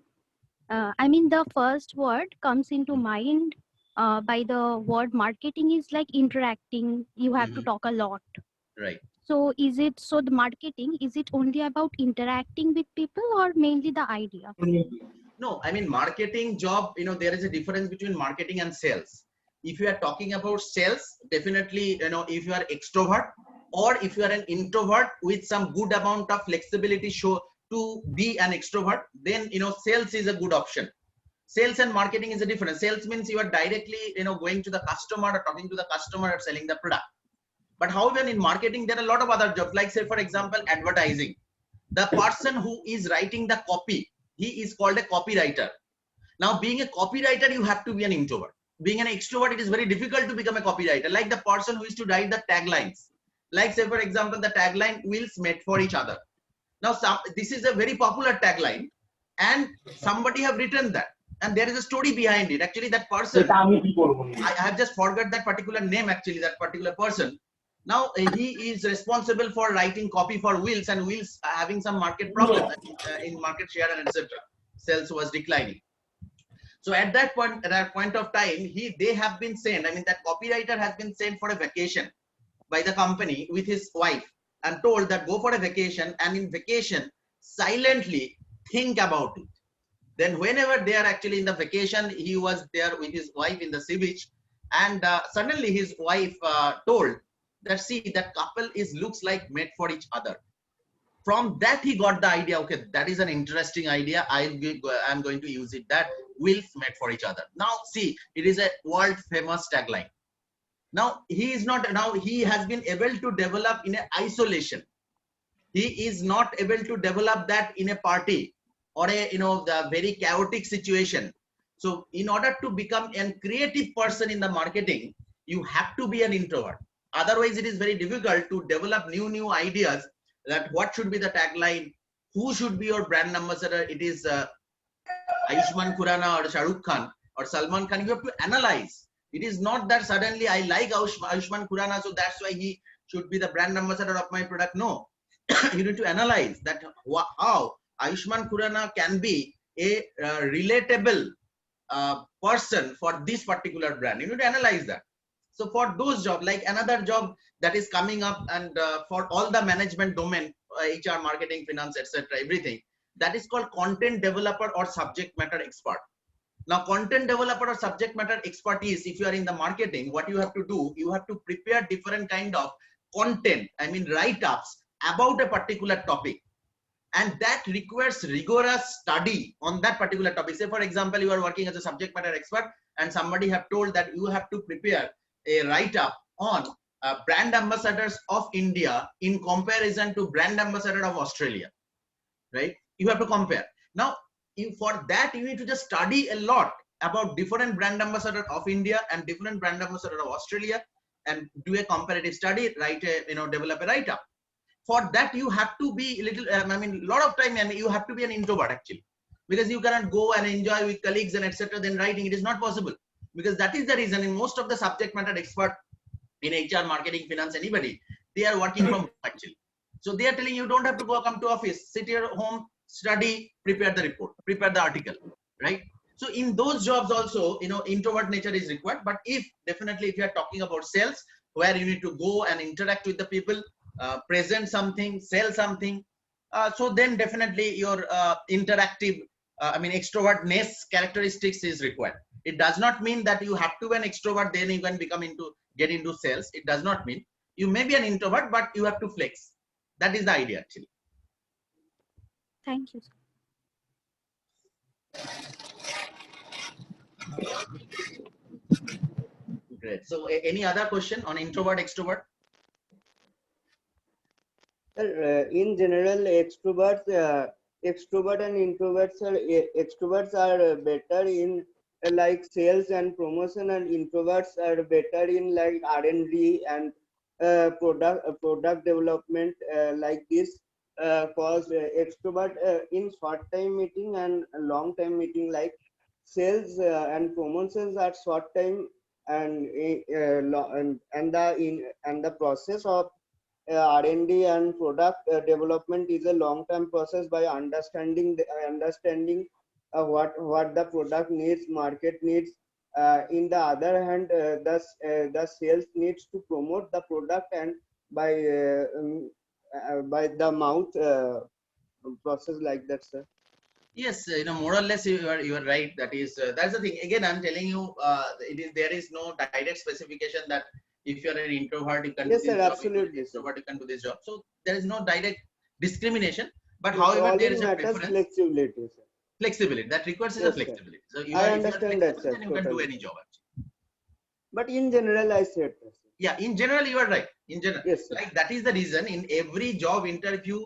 I mean, the first word comes into mind by the word marketing is like interacting. You have to talk a lot. Right. So the marketing, is it only about interacting with people or mainly the idea? No, I mean, marketing job, there is a difference between marketing and sales. If you are talking about sales, definitely, if you are extrovert or if you are an introvert with some good amount of flexibility show to be an extrovert, then, sales is a good option. Sales and marketing is a difference. Sales means you are directly, going to the customer or talking to the customer or selling the product. But however, in marketing, there are a lot of other jobs, like say, for example, advertising. The person who is writing the copy, he is called a copywriter. Now, being a copywriter, you have to be an introvert. Being an extrovert, it is very difficult to become a copywriter. Like the person who is to write the taglines. Like say, for example, the tagline, wheels made for each other. Now, this is a very popular tagline and somebody have written that. And there is a story behind it. Actually, that person, I have just forgot that particular name, actually, that particular person. Now, he is responsible for writing copy for wheels, and wheels are having some market problem in market share and etc. Sales was declining. So at that point of time, they have been sent, I mean, that copywriter has been sent for a vacation by the company with his wife and told that go for a vacation, and in vacation, silently think about it. Then whenever they are actually in the vacation, he was there with his wife in the sea beach, and suddenly his wife told that, see, that couple looks like made for each other. From that, he got the idea, okay, that is an interesting idea. I'm going to use it, that wheels made for each other. Now, see, it is a world famous tagline. Now, he has been able to develop in a isolation. He is not able to develop that in a party or the very chaotic situation. So in order to become a creative person in the marketing, you have to be an introvert. Otherwise, it is very difficult to develop new ideas, that what should be the tagline, who should be your brand ambassador. It is Ayushmann Khurrana or Shah Rukh Khan or Salman Khan. You have to analyze. It is not that suddenly I like Ayushmann Khurrana, so that's why he should be the brand ambassador of my product. No, you need to analyze that how Ayushmann Khurrana can be a relatable person for this particular brand. You need to analyze that. So for those jobs, like another job that is coming up, and for all the management domain, HR, marketing, finance, etc., everything, that is called content developer or subject matter expert. Now, content developer or subject matter expertise, if you are in the marketing, what you have to do, you have to prepare different kind of content, I mean write-ups about a particular topic, and that requires rigorous study on that particular topic. Say, for example, you are working as a subject matter expert, and somebody have told that you have to prepare a write-up on brand ambassadors of India in comparison to brand ambassador of Australia, right? You have to compare. Now, for that, you need to just study a lot about different brand ambassador of India and different brand ambassador of Australia, and do a comparative study, develop a write-up. For that, you have to be a little, I mean, a lot of time, you have to be an introvert actually, because you cannot go and enjoy with colleagues and etc. Then writing, it is not possible, because that is the reason in most of the subject matter expert in HR, marketing, finance, anybody, they are working from home actually. So they are telling you don't have to come to office, sit here at home, study, prepare the report, prepare the article, right? So in those jobs also, introvert nature is required. But definitely if you are talking about sales, where you need to go and interact with the people, present something, sell something, so then definitely your interactive, extrovertness characteristics is required. It does not mean that you have to be an extrovert, then you can get into sales. It does not mean. You may be an introvert, but you have to flex. That is the idea actually. Thank you. Great. So any other question on introvert, extrovert? In general, extrovert and introverts are extroverts are better in like sales and promotion, and introverts are better in like R&D and product development like this. Cause extrovert in short time meeting and long time meeting, like sales and promotions are short time, and the process of R&D and product development is a long-term process by understanding what the product needs, market needs. In the other hand, the sales needs to promote the product, and by the mouth process like that, sir. Yes, more or less you are right. That is that's the thing. Again, I'm telling you, there is no direct specification that if you are an introvert you can do Yes, this sir, job. If you are an absolutely, sir. extrovert you can do this job. So there is no direct discrimination. But Yes, however, all there it is a matters preference. flexibility, sir. Flexibility that requires is a Yes, sir. flexibility. So I if you are understand that, flexible, sir, then you can do totally. any job actually. But in general, I said that, sir. Yeah, in general you are right. In general, yes, sir. Like that is the reason in every job interview,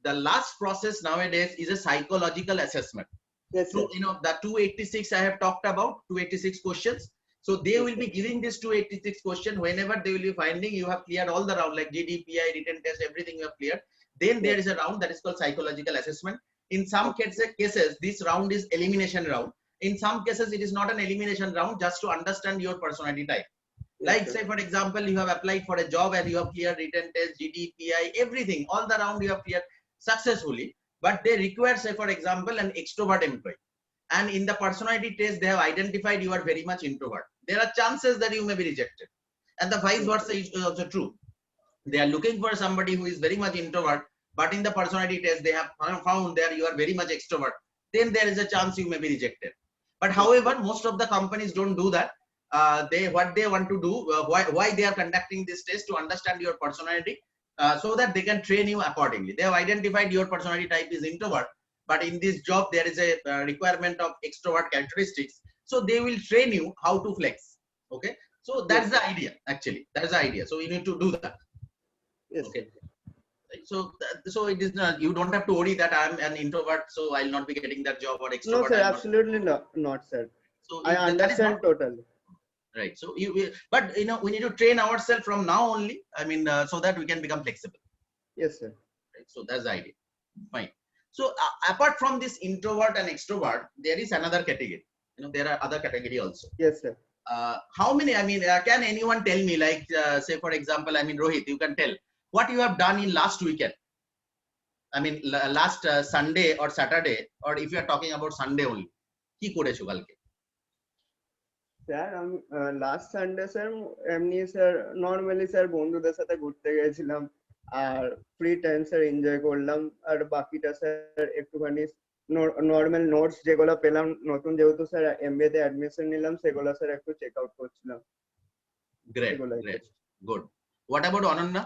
the last process nowadays is a psychological assessment. Yes, Through sir. the 286 I have talked about, 286 questions. So they Yes, will sir. be giving this 286 question whenever they will be finding you have cleared all the round like GDPI, written test, everything you have cleared. Then there is a round that is called psychological assessment. In some cases, this round is elimination round. In some cases, it is not an elimination round, just to understand your personality type. Yes, Like sir. say for example, you have applied for a job and you have cleared written test, GDPI, everything, all the round you have cleared successfully. But they require, say for example, an extrovert employee. And in the personality test, they have identified you are very much introvert. There are chances that you may be rejected. And the vice versa is also true. They are looking for somebody who is very much introvert, but in the personality test, they have found that you are very much extrovert. Then there is a chance you may be rejected. But however, most of the companies don't do that. What they want to do, why they are conducting this test to understand your personality, so that they can train you accordingly. They have identified your personality type is introvert, but in this job there is a requirement of extrovert characteristics. So they will train you how to flex. Okay, so that's the idea actually. That's the idea. So you need to do that. Yes, okay. So it is not, you don't have to worry that I'm an introvert, so I'll not be getting that job, or extrovert. No, sir, I'll absolutely not, sir. So I understand totally. Right. So but we need to train ourselves from now only. I mean, so that we can become flexible. Yes, sir. Right. So that's the idea. Fine. So apart from this introvert and extrovert, there is another category. There are other category also. Yes, sir. How many? I mean, can anyone tell me? Like, say for example, I mean, Rohit, you can tell what you have done in last weekend. I mean, last Sunday or Saturday, or if you are talking about Sunday only, কি করেছো কালকে? Sir আমি last Sunday sir এমনি sir normally sir বন্ধুদের সাথে ঘুরতে গেছিলাম, আর free time sir enjoy করলাম, আর বাকিটা স্যার একটুখানি নর্মাল নোটস যেগুলো পেলাম নতুন, যেহেতু স্যার এমবিএ তে অ্যাডমিশন নিলাম, সেগুলো স্যার একটু চেক আউট করছিলাম। Great, great, good. What about Ananya?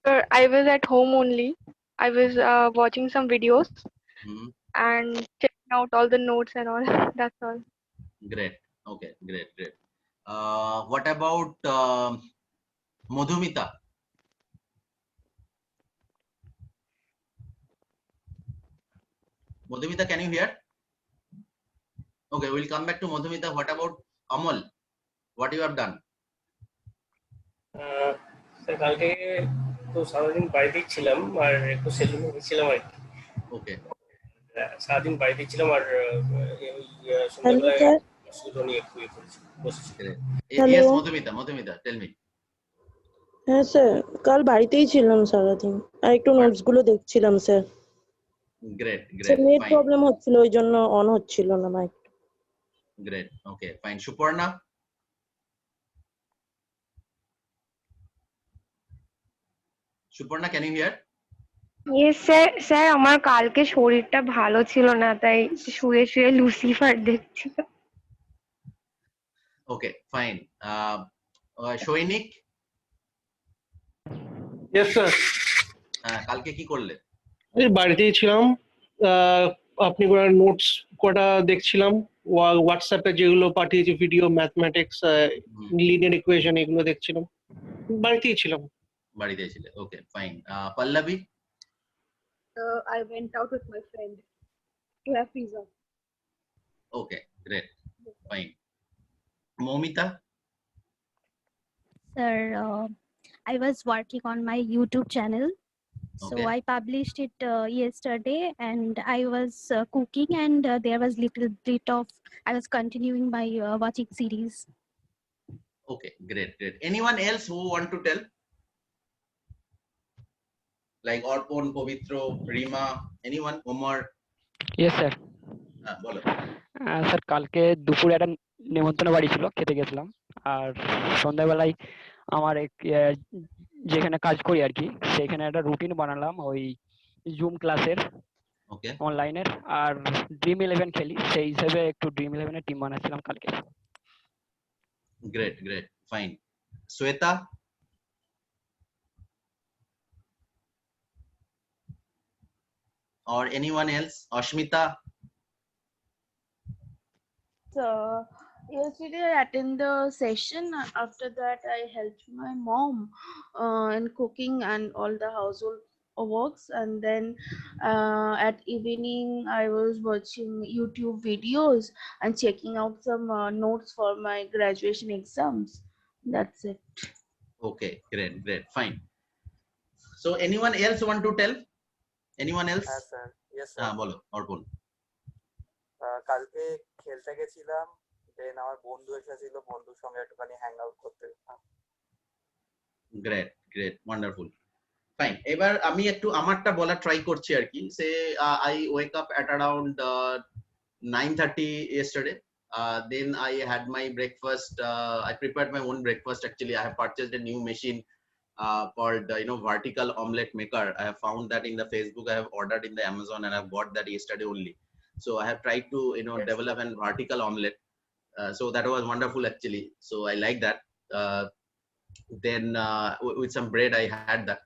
Sir, I was at home only. I was watching some videos and checking out all the notes and all. That's all. Great. Okay. Great. Great. What about Madhumita? Madhumita, can you hear? Okay, we'll come back to Madhumita. What about Amal? What you have done? Sir কালকে তো সারাদিন বাড়িতেই ছিলাম, আর একটু সেলুনে গেছিলাম আর কি। ওকে, সারাদিন বাড়িতেই ছিলাম, আর সন্ধ্যাবেলায় শুধু নিয়ে একটু বসেছি। Yes, Madhumita, tell me. হ্যাঁ স্যার, কাল বাড়িতেই ছিলাম সারাদিন, আর একটু নোটস গুলো দেখছিলাম sir. Great, sir net problem হচ্ছিল, ওই জন্য অন হচ্ছিল না mic. Great, okay, fine. Suparna? Suparna, can you hear? Yes, sir আমার কালকে শরীরটা ভালো ছিল না, তাই শুয়ে শুয়ে লুসিফার দেখছিলাম। Okay, fine. Shoinik? Yes, sir. কালকে কি করলে? এই বাড়িতেই ছিলাম, আপনি করা নোটস কটা দেখছিলাম, হোয়াটসঅ্যাপে যেগুলো পাঠিয়েছি ভিডিও, ম্যাথমেটিক্স, লিনিয়ার ইকুয়েশন, এগুলো দেখছিলাম, বাড়িতেই ছিলাম। বাড়িতেই ছিলে, okay fine. Pallavi? I went out with my friend to have pizza. Okay, great, fine. Momita? Sir, I was working on my YouTube channel. So Okay. I published it yesterday, and I was cooking, and there was little bit of I was continuing my watching series. Okay, great, great. Anyone else who want to tell? Like Orpon, Povitro, Rima, anyone? Omar? Yes sir বলো। Sir কালকে দুপুরে একটা নেমন্তন্ন বাড়ি ছিল, খেতে গেছিলাম। আর সন্ধ্যাবেলায় আমার যেখানে কাজ করি আর কি, সেখানে একটা রুটিন বানালাম ওই জুম ক্লাসের অনলাইনের, আর Dream11 খেলি, সেই হিসেবে একটু Dream11 এর টিম বানাচ্ছিলাম কালকে। Great, great, fine. Sweta? Or anyone else? Ashmita? So yesterday I attended the session. After that, I helped my mom in cooking and all the household works, and then at evening I was watching YouTube videos and checking out some notes for my graduation exams. That's it. Okay, great, great, fine. So anyone else want to tell? Anyone else? হ্যাঁ sir, yes sir. বলো অর্পণ। কালকে খেলতে গেছিলাম, দেন আমার বন্ধু এসেছিল, বন্ধুর সঙ্গে একটুখানি হ্যাং আউট করতে। Great, great, wonderful, fine. এবার আমি একটু আমারটা বলা ট্রাই করছি আর কি। So I wake up at around 9:30 yesterday. Then I had my breakfast. I prepared my own breakfast. Actually, I have purchased a new machine called vertical omelette maker. I have found that in the Facebook. I have ordered in the Amazon, and I've got that yesterday only. So I have tried to develop an vertical omelette. So that was wonderful actually. So I like that. Then with some bread I had that.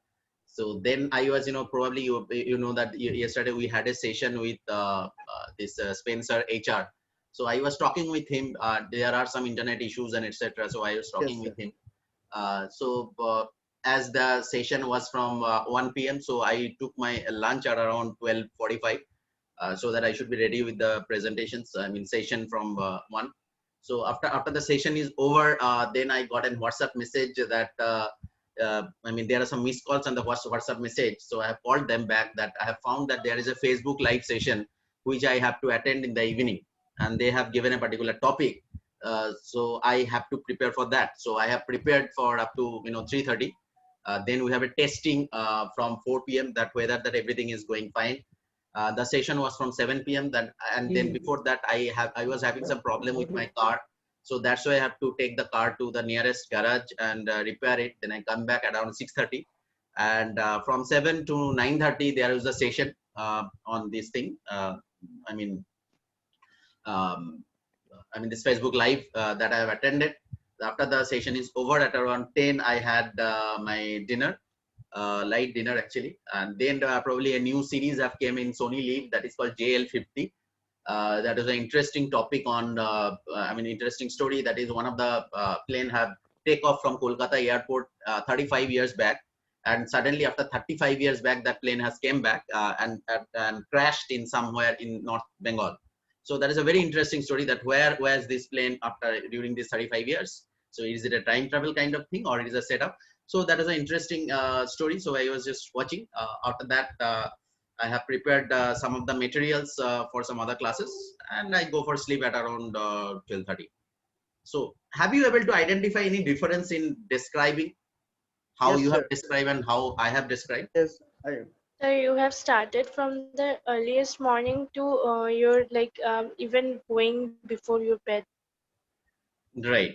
So then I was probably you know that yesterday we had a session with this Spencer HR. So I was talking with him. There are some internet issues and etc. So I was talking with him. So as the session was from 1 p.m. so I took my lunch at around 12:45 so that I should be ready with the presentations. I mean session from 1. So after the session is over, then I got a WhatsApp message that I mean there are some missed calls on the WhatsApp message. So I have called them back that I have found that there is a Facebook live session which I have to attend in the evening, and they have given a particular topic. So I have to prepare for that. So I have prepared for up to 3:30. Then we have a testing from 4 p.m. that whether that everything is going fine. The session was from 7 p.m. That, and then before that I was having some problem with my car. So that's why I have to take the car to the nearest garage and repair it. Then I come back at around 6:30, and from 7 to 9:30 there is a session on this thing. I mean this Facebook live that I have attended. After the session is over at around 10, I had my dinner, light dinner actually, and then probably a new series have came in Sony Leave that is called JL50. That is an interesting topic on I mean interesting story. That is one of the plane have take off from Kolkata airport 35 years back, and suddenly after 35 years back that plane has came back and crashed in somewhere in North Bengal. So that is a very interesting story, that where was this plane after during these 35 years. So is it a time travel kind of thing or it is a setup? So that is an interesting story. So I was just watching. After that I have prepared some of the materials for some other classes, and I go for sleep at around 12:30. So have you able to identify any difference in describing how Yes, you sir. have described and how I have described? Yes, I am. So you have started from the earliest morning to your even going before your bed. Right.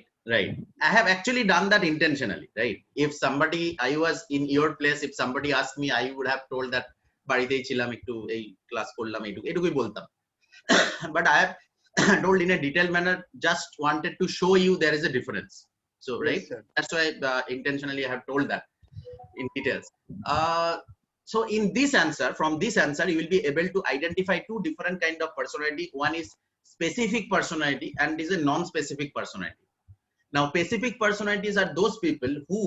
I have actually done that intentionally, right? If somebody, I was in your place, if somebody asked me, I would have told that বাড়িতেই ছিলাম একটু এই class করলাম এটুকুই বলতাম। But I have told in a detailed manner, just wanted to show you there is a difference. So right, Yes, sir. that's why intentionally I have told that in details. So in this answer, from this answer you will be able to identify two different kind of personality. One is specific personality and is a non-specific personality. Now specific personalities are those people who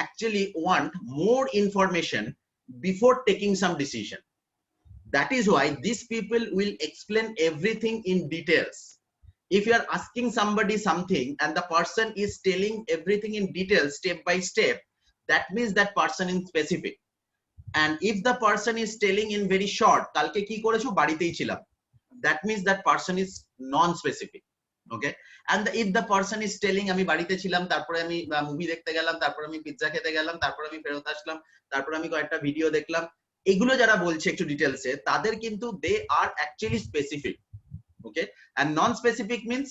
actually want more information before taking some decision. That is why these people will explain everything in details. If you are asking somebody something and the person is telling everything in detail, step by step, that means that person is specific. And if the person is telling in very short, kalke ki korecho baritei chilam, that means that person is non-specific. Okay, and if the person is telling ami barite chilam, tarpore ami movie dekhte gelam, tarpore ami pizza khete gelam, tarpore ami ferot ashlam, tarpore ami koyekta video দেখলাম, এগুলো যারা বলছে একটু ডিটেইলসে, তাদের কিন্তু they are actually specific. Okay, and non-specific means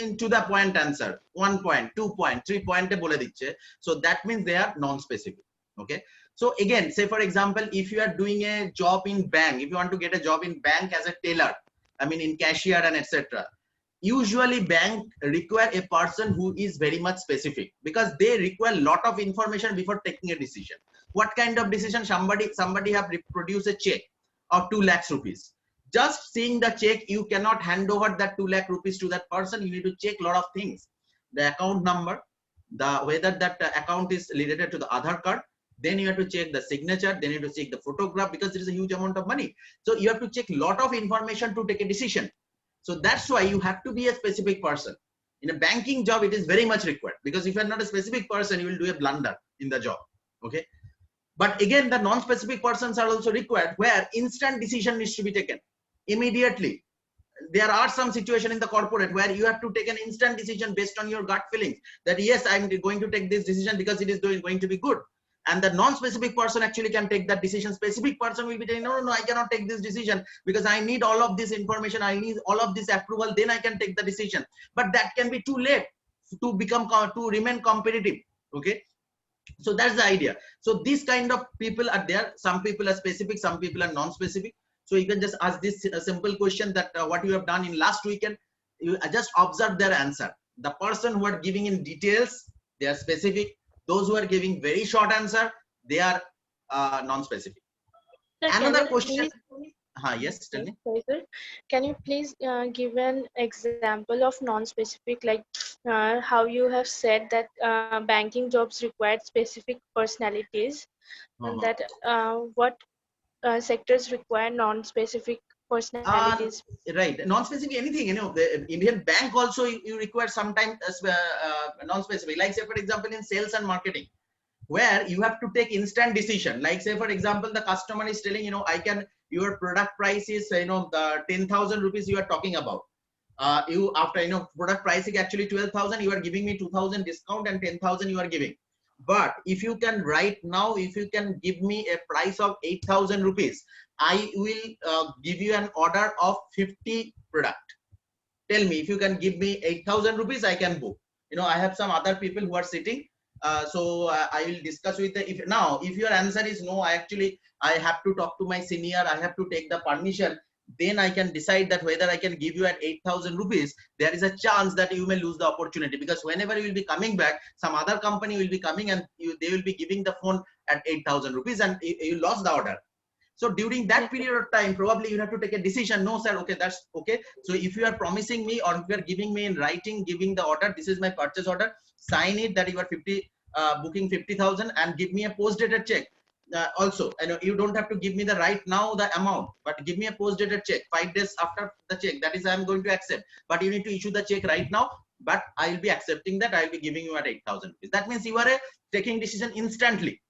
into the point answer, 1 point, 2 point, 3 point e bole dicche, so that means they are non-specific. Okay, so again, say for example, if you are doing a job in bank, if you want to get a job in bank as a teller, I mean in cashier and etc., usually bank require a person who is very much specific, because they require lot of information before taking a decision. What kind of decision? Somebody have produced a check of 2 lakhs rupees. Just seeing the check, you cannot hand over that 2 lakh rupees to that person. You need to check a lot of things: the account number, the whether that account is related to the Aadhaar card, then you have to check the signature, then you have to check the photograph, because there is a huge amount of money. So you have to check a lot of information to take a decision. So that's why you have to be a specific person. In a banking job, it is very much required, because if you are not a specific person, you will do a blunder in the job. Okay, but again, the non-specific persons are also required, where instant decision needs to be taken immediately. There are some situation in the corporate where you have to take an instant decision based on your gut feelings, that yes, I'm going to take this decision because it is going to be good. And the non-specific person actually can take that decision. Specific person will be saying, no, I cannot take this decision because I need all of this information, I need all of this approval, then I can take the decision. But that can be too late to remain competitive. Okay, so that's the idea. So these kind of people are there. Some people are specific, some people are non-specific. So you can just ask this simple question, that what you have done in last weekend, you just observe their answer. The person who are giving in details, they are specific. Those who are giving very short answer, they are non-specific. Sir, Another question. Yes, tell me. Sorry, sir. Can you please give an example of non-specific, like how you have said that banking jobs required specific personalities, and that what sectors require non-specific personalities? Right, non-specific anything, the Indian bank also you require sometimes non-specific. Like say for example in sales and marketing, where you have to take instant decision. Like say for example, the customer is telling, your product price is the 10,000 rupees you are talking about. You after product pricing actually 12,000, you are giving me 2,000 discount and 10,000 you are giving. But if you can right now, if you can give me a price of 8,000 rupees, I will give you an order of 50 product. Tell me, if you can give me 8,000 rupees, I can book. I have some other people who are sitting. So I will discuss with the, if your answer is no, I have to talk to my senior, I have to take the permission, then I can decide that whether I can give you at 8,000 rupees. There is a chance that you may lose the opportunity, because whenever you will be coming back, some other company will be coming and they will be giving the phone at 8,000 rupees and you lost the order. So during that period of time, probably you have to take a decision. No, sir, okay, that's okay. So if you are promising me, or if you are giving me in writing, giving the order, this is my purchase order, sign it that you are booking 50,000 and give me a post-dated check. Also, you don't have to give me the right now the amount, but give me a post-dated check 5 days after the check. That is, I am going to accept. But you need to issue the check right now. But I will be accepting that. I will be giving you at 8,000 rupees. That means you are taking decision instantly,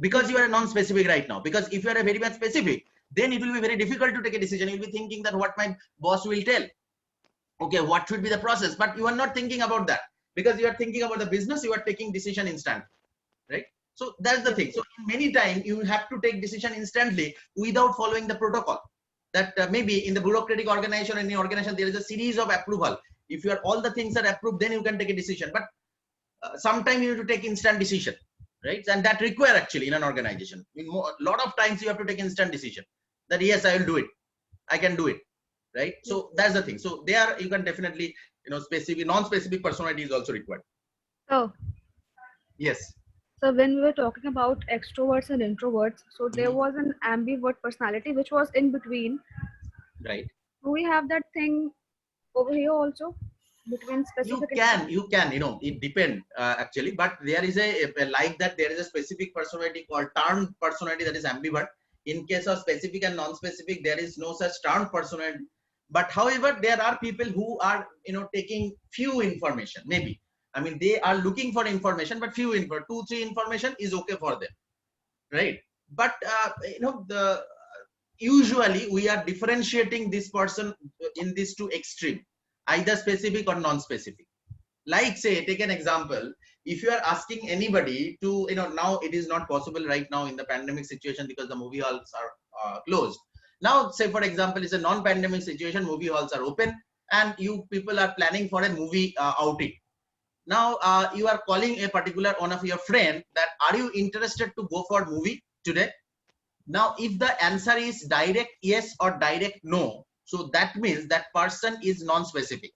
because you are non-specific right now. Because if you are a very much specific, then it will be very difficult to take a decision. You'll be thinking that what my boss will tell. Okay, what should be the process? But you are not thinking about that, because you are thinking about the business. You are taking decision instant, right? So that's the thing. So many times you have to take decision instantly without following the protocol. That maybe in the bureaucratic organization or any organization, there is a series of approval. If you are all the things are approved, then you can take a decision. But sometimes you need to take instant decision, right? And that require actually in an organization. In a lot of times you have to take instant decision. That yes, I will do it. I can do it, right? So that's the thing. So there you can definitely, specific, non-specific personality is also required. Oh. Yes. So when we were talking about extroverts and introverts, so there was an ambivert personality which was in between. Right. Do we have that thing over here also? Between specific, you can it depends actually, but there is a like that there is a specific personality called turned personality, that is ambivert. In case of specific and non-specific, there is no such term personality. But however, there are people who are, taking few information, maybe. I mean, they are looking for information, but few info, 2-3 information is okay for them, right? But usually we are differentiating this person in these two extreme, either specific or non-specific. Like, say, take an example. If you are asking anybody to, now it is not possible right now in the pandemic situation because the movie halls are closed. Now, say for example, it's a non-pandemic situation, movie halls are open, and you people are planning for a movie outing. Now, you are calling a particular one of your friend that, are you interested to go for movie today? Now, if the answer is direct yes or direct no, so that means that person is non-specific.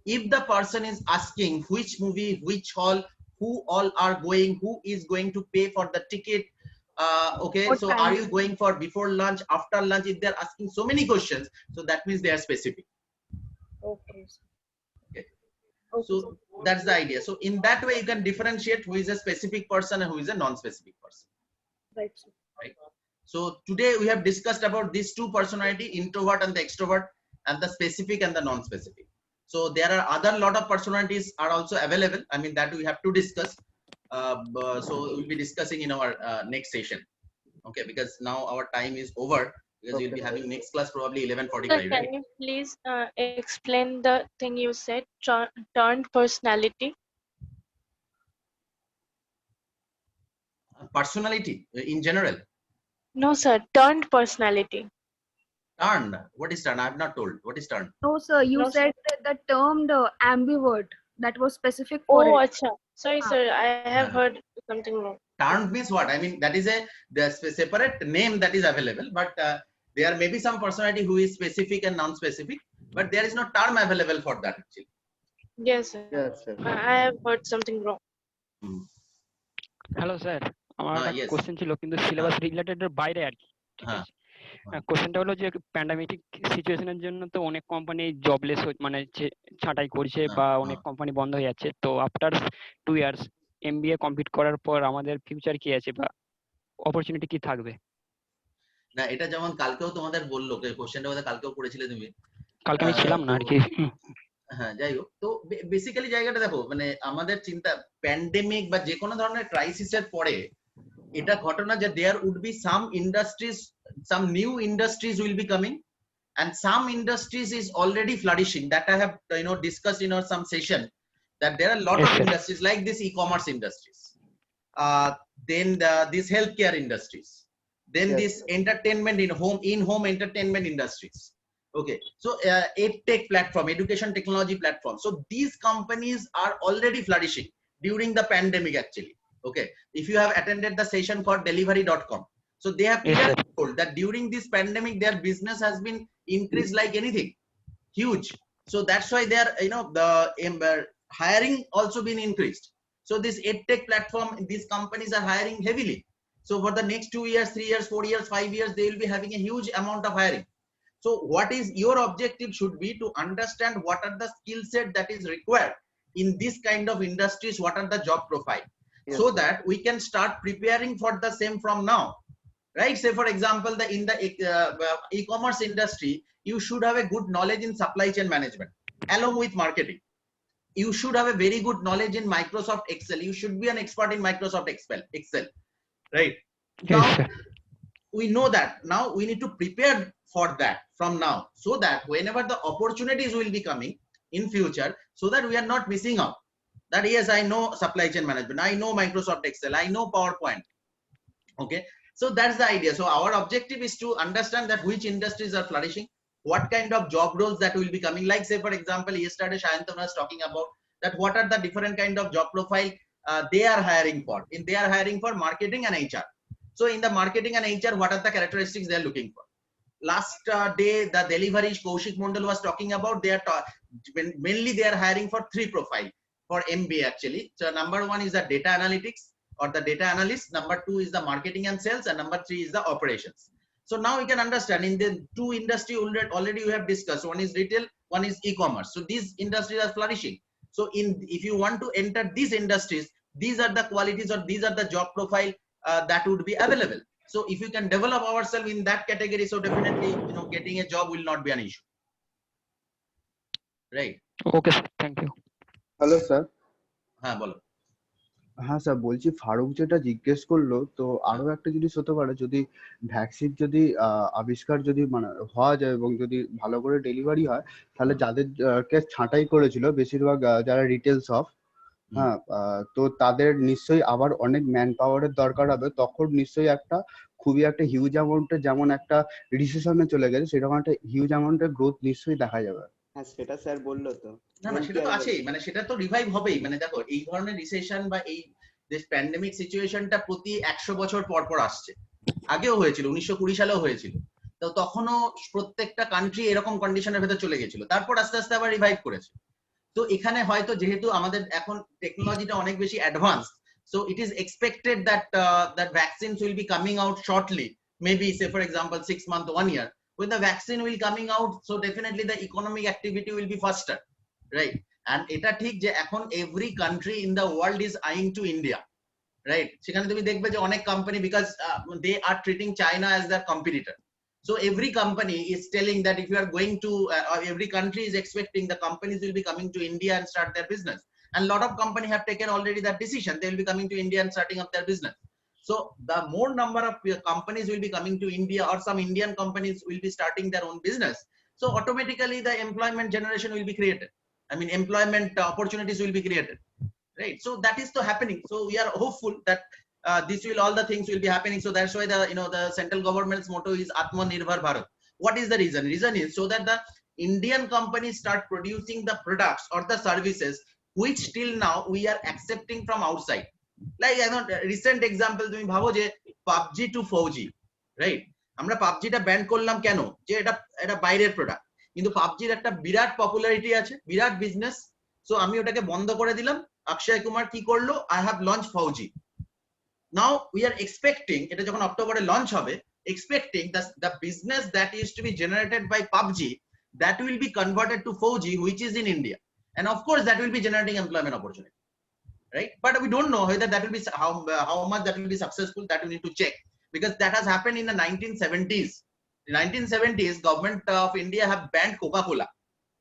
If the person is asking which movie, which hall, who all are going, who is going to pay for the ticket, okay, What so are time? you going for before lunch, after lunch? If they're asking so many questions, so that means they are specific. Okay. Okay. So that's the idea. So in that way, you can differentiate who is a specific person and who is a non-specific person. Right. Right. So today we have discussed about these two personality, introvert and the extrovert, and the specific and the non-specific. So there are other lot of personalities are also available. I mean, that we have to discuss. So we'll be discussing in our next session. Okay, because now our time is over, because we'll be having next class probably 11:45, Sir, right? can you please explain the thing you said, turned personality? Personality in general. No, sir, turned personality. Turned. What is turned? I have not told. What is turned? No, sir, you No, said that the term the ambivert that was specific for Oh, it. acha. Sorry, sir, I have heard something wrong. Turned means what? I mean, that is the separate name that is available, but there may be some personality who is specific and non-specific, but there is no term available for that actually. Yes, sir. Yes, sir. I have heard something wrong. Hello sir, আমার একটা Yes. Question ছিল কিন্তু syllabus related বাইরে আর কি, ঠিক আছে? কোশ্চেনটা হলো যে প্যান্ডামিক সিচুয়েশনের জন্য তো অনেক কোম্পানি জবলেস মানে ছাঁটাই করছে বা অনেক কোম্পানি বন্ধ হয়ে যাচ্ছে। তো আফটার 2 ইয়ার্স এমবিএ কমপ্লিট করার পর আমাদের ফিউচার কি আছে বা অপরচুনিটি কি থাকবে? না, এটা যেমন কালকেও তোমাদের বললো, কোশ্চেনটা বোধহয় কালকেও পড়েছিলে তুমি। কালকে আমি ছিলাম না আর কি। হ্যাঁ, যাই হোক, তো বেসিক্যালি জায়গাটা দেখো, মানে আমাদের চিন্তা প্যান্ডেমিক বা যে কোনো ধরনের ক্রাইসিসের পরে এটা ঘটনা যে there would be some industries, some new industries will be coming, and some industries is already flourishing, that I have discussed in our some session, that there are a lot of industries like this e-commerce industries, then these healthcare industries, then this entertainment in home entertainment industries. Okay, so edtech platform, education technology platform, so these companies are already flourishing during the pandemic actually. Okay, if you have attended the session for delivery.com, so they have clearly told that during this pandemic their business has been increased like anything, huge. So that's why they are, the hiring also been increased. So this edtech platform, these companies are hiring heavily. So for the next 2 years, 3 years, 4 years, 5 years, they will be having a huge amount of hiring. So what is your objective should be to understand what are the skill set that is required in this kind of industries, what are the job profile, so that we can start preparing for the same from now, right? Say for example, in the e-commerce industry, you should have a good knowledge in supply chain management along with marketing. You should have a very good knowledge in Microsoft Excel. You should be an expert in Microsoft Excel, right? Now we know that. Now we need to prepare for that from now, so that whenever the opportunities will be coming in future, so that we are not missing out, that yes, I know supply chain management, I know Microsoft Excel, I know PowerPoint. Okay, so that's the idea. So our objective is to understand that which industries are flourishing, what kind of job roles that will be coming. Like say for example, yesterday Shayantana was talking about that what are the different kind of job profile they are hiring for. They are hiring for marketing and HR. So in the marketing and HR, what are the characteristics they are looking for? Last day, the delivery Kaushik Mondal was talking about, they are mainly they are hiring for 3 profile for MBA actually. So number 1 is the data analytics or the data analyst, number 2 is the marketing and sales, and number 3 is the operations. So now you can understand in the 2 industry already we have discussed, one is retail, one is e-commerce. So these industries are flourishing. So if you want to enter these industries, these are the qualities or these are the job profile that would be available. So if you can develop ourselves in that category, so definitely, getting a job will not be an issue. Right. Okay, sir. Thank you. Hello sir. হ্যাঁ বলো। হ্যাঁ sir, বলছি ফারুক যেটা জিজ্ঞেস করলো, তো আরো একটা জিনিস হতে পারে, যদি ভ্যাকসিন যদি আবিষ্কার যদি মানে হওয়া যায় এবং যদি ভালো করে ডেলিভারি হয়, তাহলে যাদের কে ছাঁটাই করেছিল বেশিরভাগ যারা রিটেল শপ, হ্যাঁ, তো তাদের নিশ্চয়ই আবার অনেক ম্যান পাওয়ারের দরকার হবে। তখন নিশ্চয়ই একটা খুবই একটা হিউজ অ্যামাউন্টের, যেমন একটা রিসেশনে চলে গেছে সেরকম একটা হিউজ অ্যামাউন্টের গ্রোথ নিশ্চয়ই দেখা যাবে। হ্যাঁ সেটা স্যার বললো তো। না না, সেটা তো আছেই, মানে সেটা তো রিভাইভ হবেই। মানে দেখো, এই ধরনের রিসেশন বা এই যে প্যান্ডেমিক সিচুয়েশনটা প্রতি 100 বছর পর পর আসছে। আগেও হয়েছিল, 1920 সালেও হয়েছিল। তো তখনও প্রত্যেকটা কান্ট্রি এরকম কন্ডিশনের ভেতর চলে গেছিল, তারপর আস্তে আস্তে আবার রিভাইভ করেছে। তো এখানে হয়তো যেহেতু আমাদের এখন টেকনোলজিটা অনেক বেশি advance, so it is expected that that vaccines will be coming out shortly, maybe say for example 6 months, 1 year. When the vaccine will coming out, so definitely the economic activity will be faster, right? And এটা ঠিক যে এখন every country in the world is eyeing to India, right? সেখানে তুমি দেখবে যে অনেক company, because they are treating China as their competitor. So every company is telling that if you are going to, every country is expecting the companies will be coming to India and start their business. And a lot of companies have taken already that decision. They will be coming to India and starting up their business. So the more number of companies will be coming to India, or some Indian companies will be starting their own business. So automatically the employment generation will be created. I mean, employment opportunities will be created, right? So that is still happening. So we are hopeful that this will, all the things will be happening. So that's why the the central government's motto is Atmanirbhar Bharat. What is the reason? Reason is so that the Indian companies start producing the products or the services which till now we are accepting from outside. Like recent example, তুমি ভাবো যে PUBG to 4G, right? আমরা PUBG টা ban করলাম কেন? যে এটা বাইরের প্রোডাক্ট, কিন্তু PUBG এর একটা বিরাট পপুলারিটি আছে, বিরাট বিজনেস। সো আমি ওটাকে বন্ধ করে দিলাম। অক্ষয় কুমার কি করলো? I have launched 4G. Now we are expecting, এটা যখন অক্টোবরে লঞ্চ হবে, expecting the business that is to be generated by PUBG, that will be converted to 4G, which is in India, and of course that will be generating employment opportunity, right? But we don't know whether that will be how much that will be successful. That we need to check, because that has happened in the 1970s. In 1970s, government of India have banned Coca-Cola,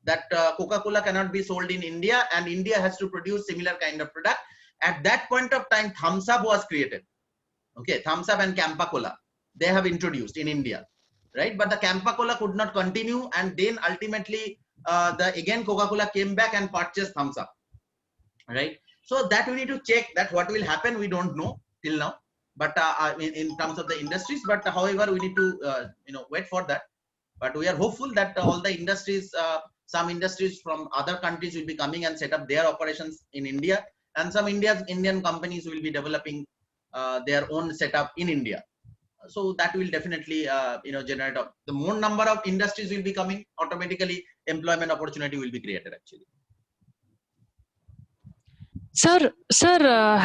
that Coca-Cola cannot be sold in India, and India has to produce similar kind of product. At that point of time, Thumbs Up was created. Okay, Thumbs Up and Campa Cola, they have introduced in India, right? But the Campa Cola could not continue, and then ultimately again Coca-Cola came back and purchased Thumbs Up, right? So that we need to check that what will happen. We don't know till now, but in terms of the industries. But however, we need to wait for that. But we are hopeful that all the industries, some industries from other countries will be coming and set up their operations in India, and some Indian companies will be developing their own setup in India. So that will definitely generate the more number of industries will be coming, automatically employment opportunity will be created actually. Sir,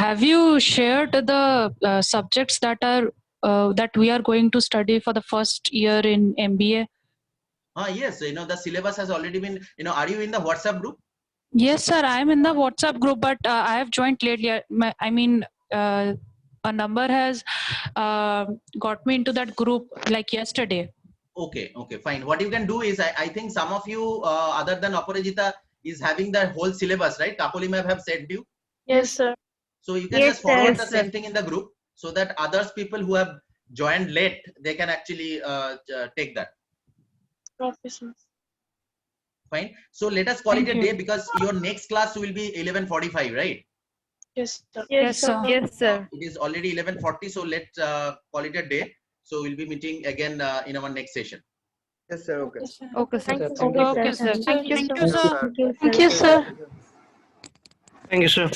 have you shared the subjects that are that we are going to study for the first year in MBA? Yes, the syllabus has already been, are you in the WhatsApp group? Yes, sir, I am in the WhatsApp group, but I have joined lately. I mean, a number has got me into that group like yesterday. Okay, fine. What you can do is, I think some of you, other than Aparajita, is having the whole syllabus, right? Kapoli may have said you. Yes, sir. So you can just forward the same thing in the group, so that others people who have joined late, they can actually take that. Professor. Fine. So let us call Thank it a you. day, because your next class will be 11:45, right? Yes, sir. Yes, sir. Yes, sir. It is already 11:40, so let's call it a day. So we'll be meeting again in our next session. Yes sir, okay. Okay, sir. Okay, sir. Thank you, sir. Thank you, sir. Thank you, sir. Thank you, sir.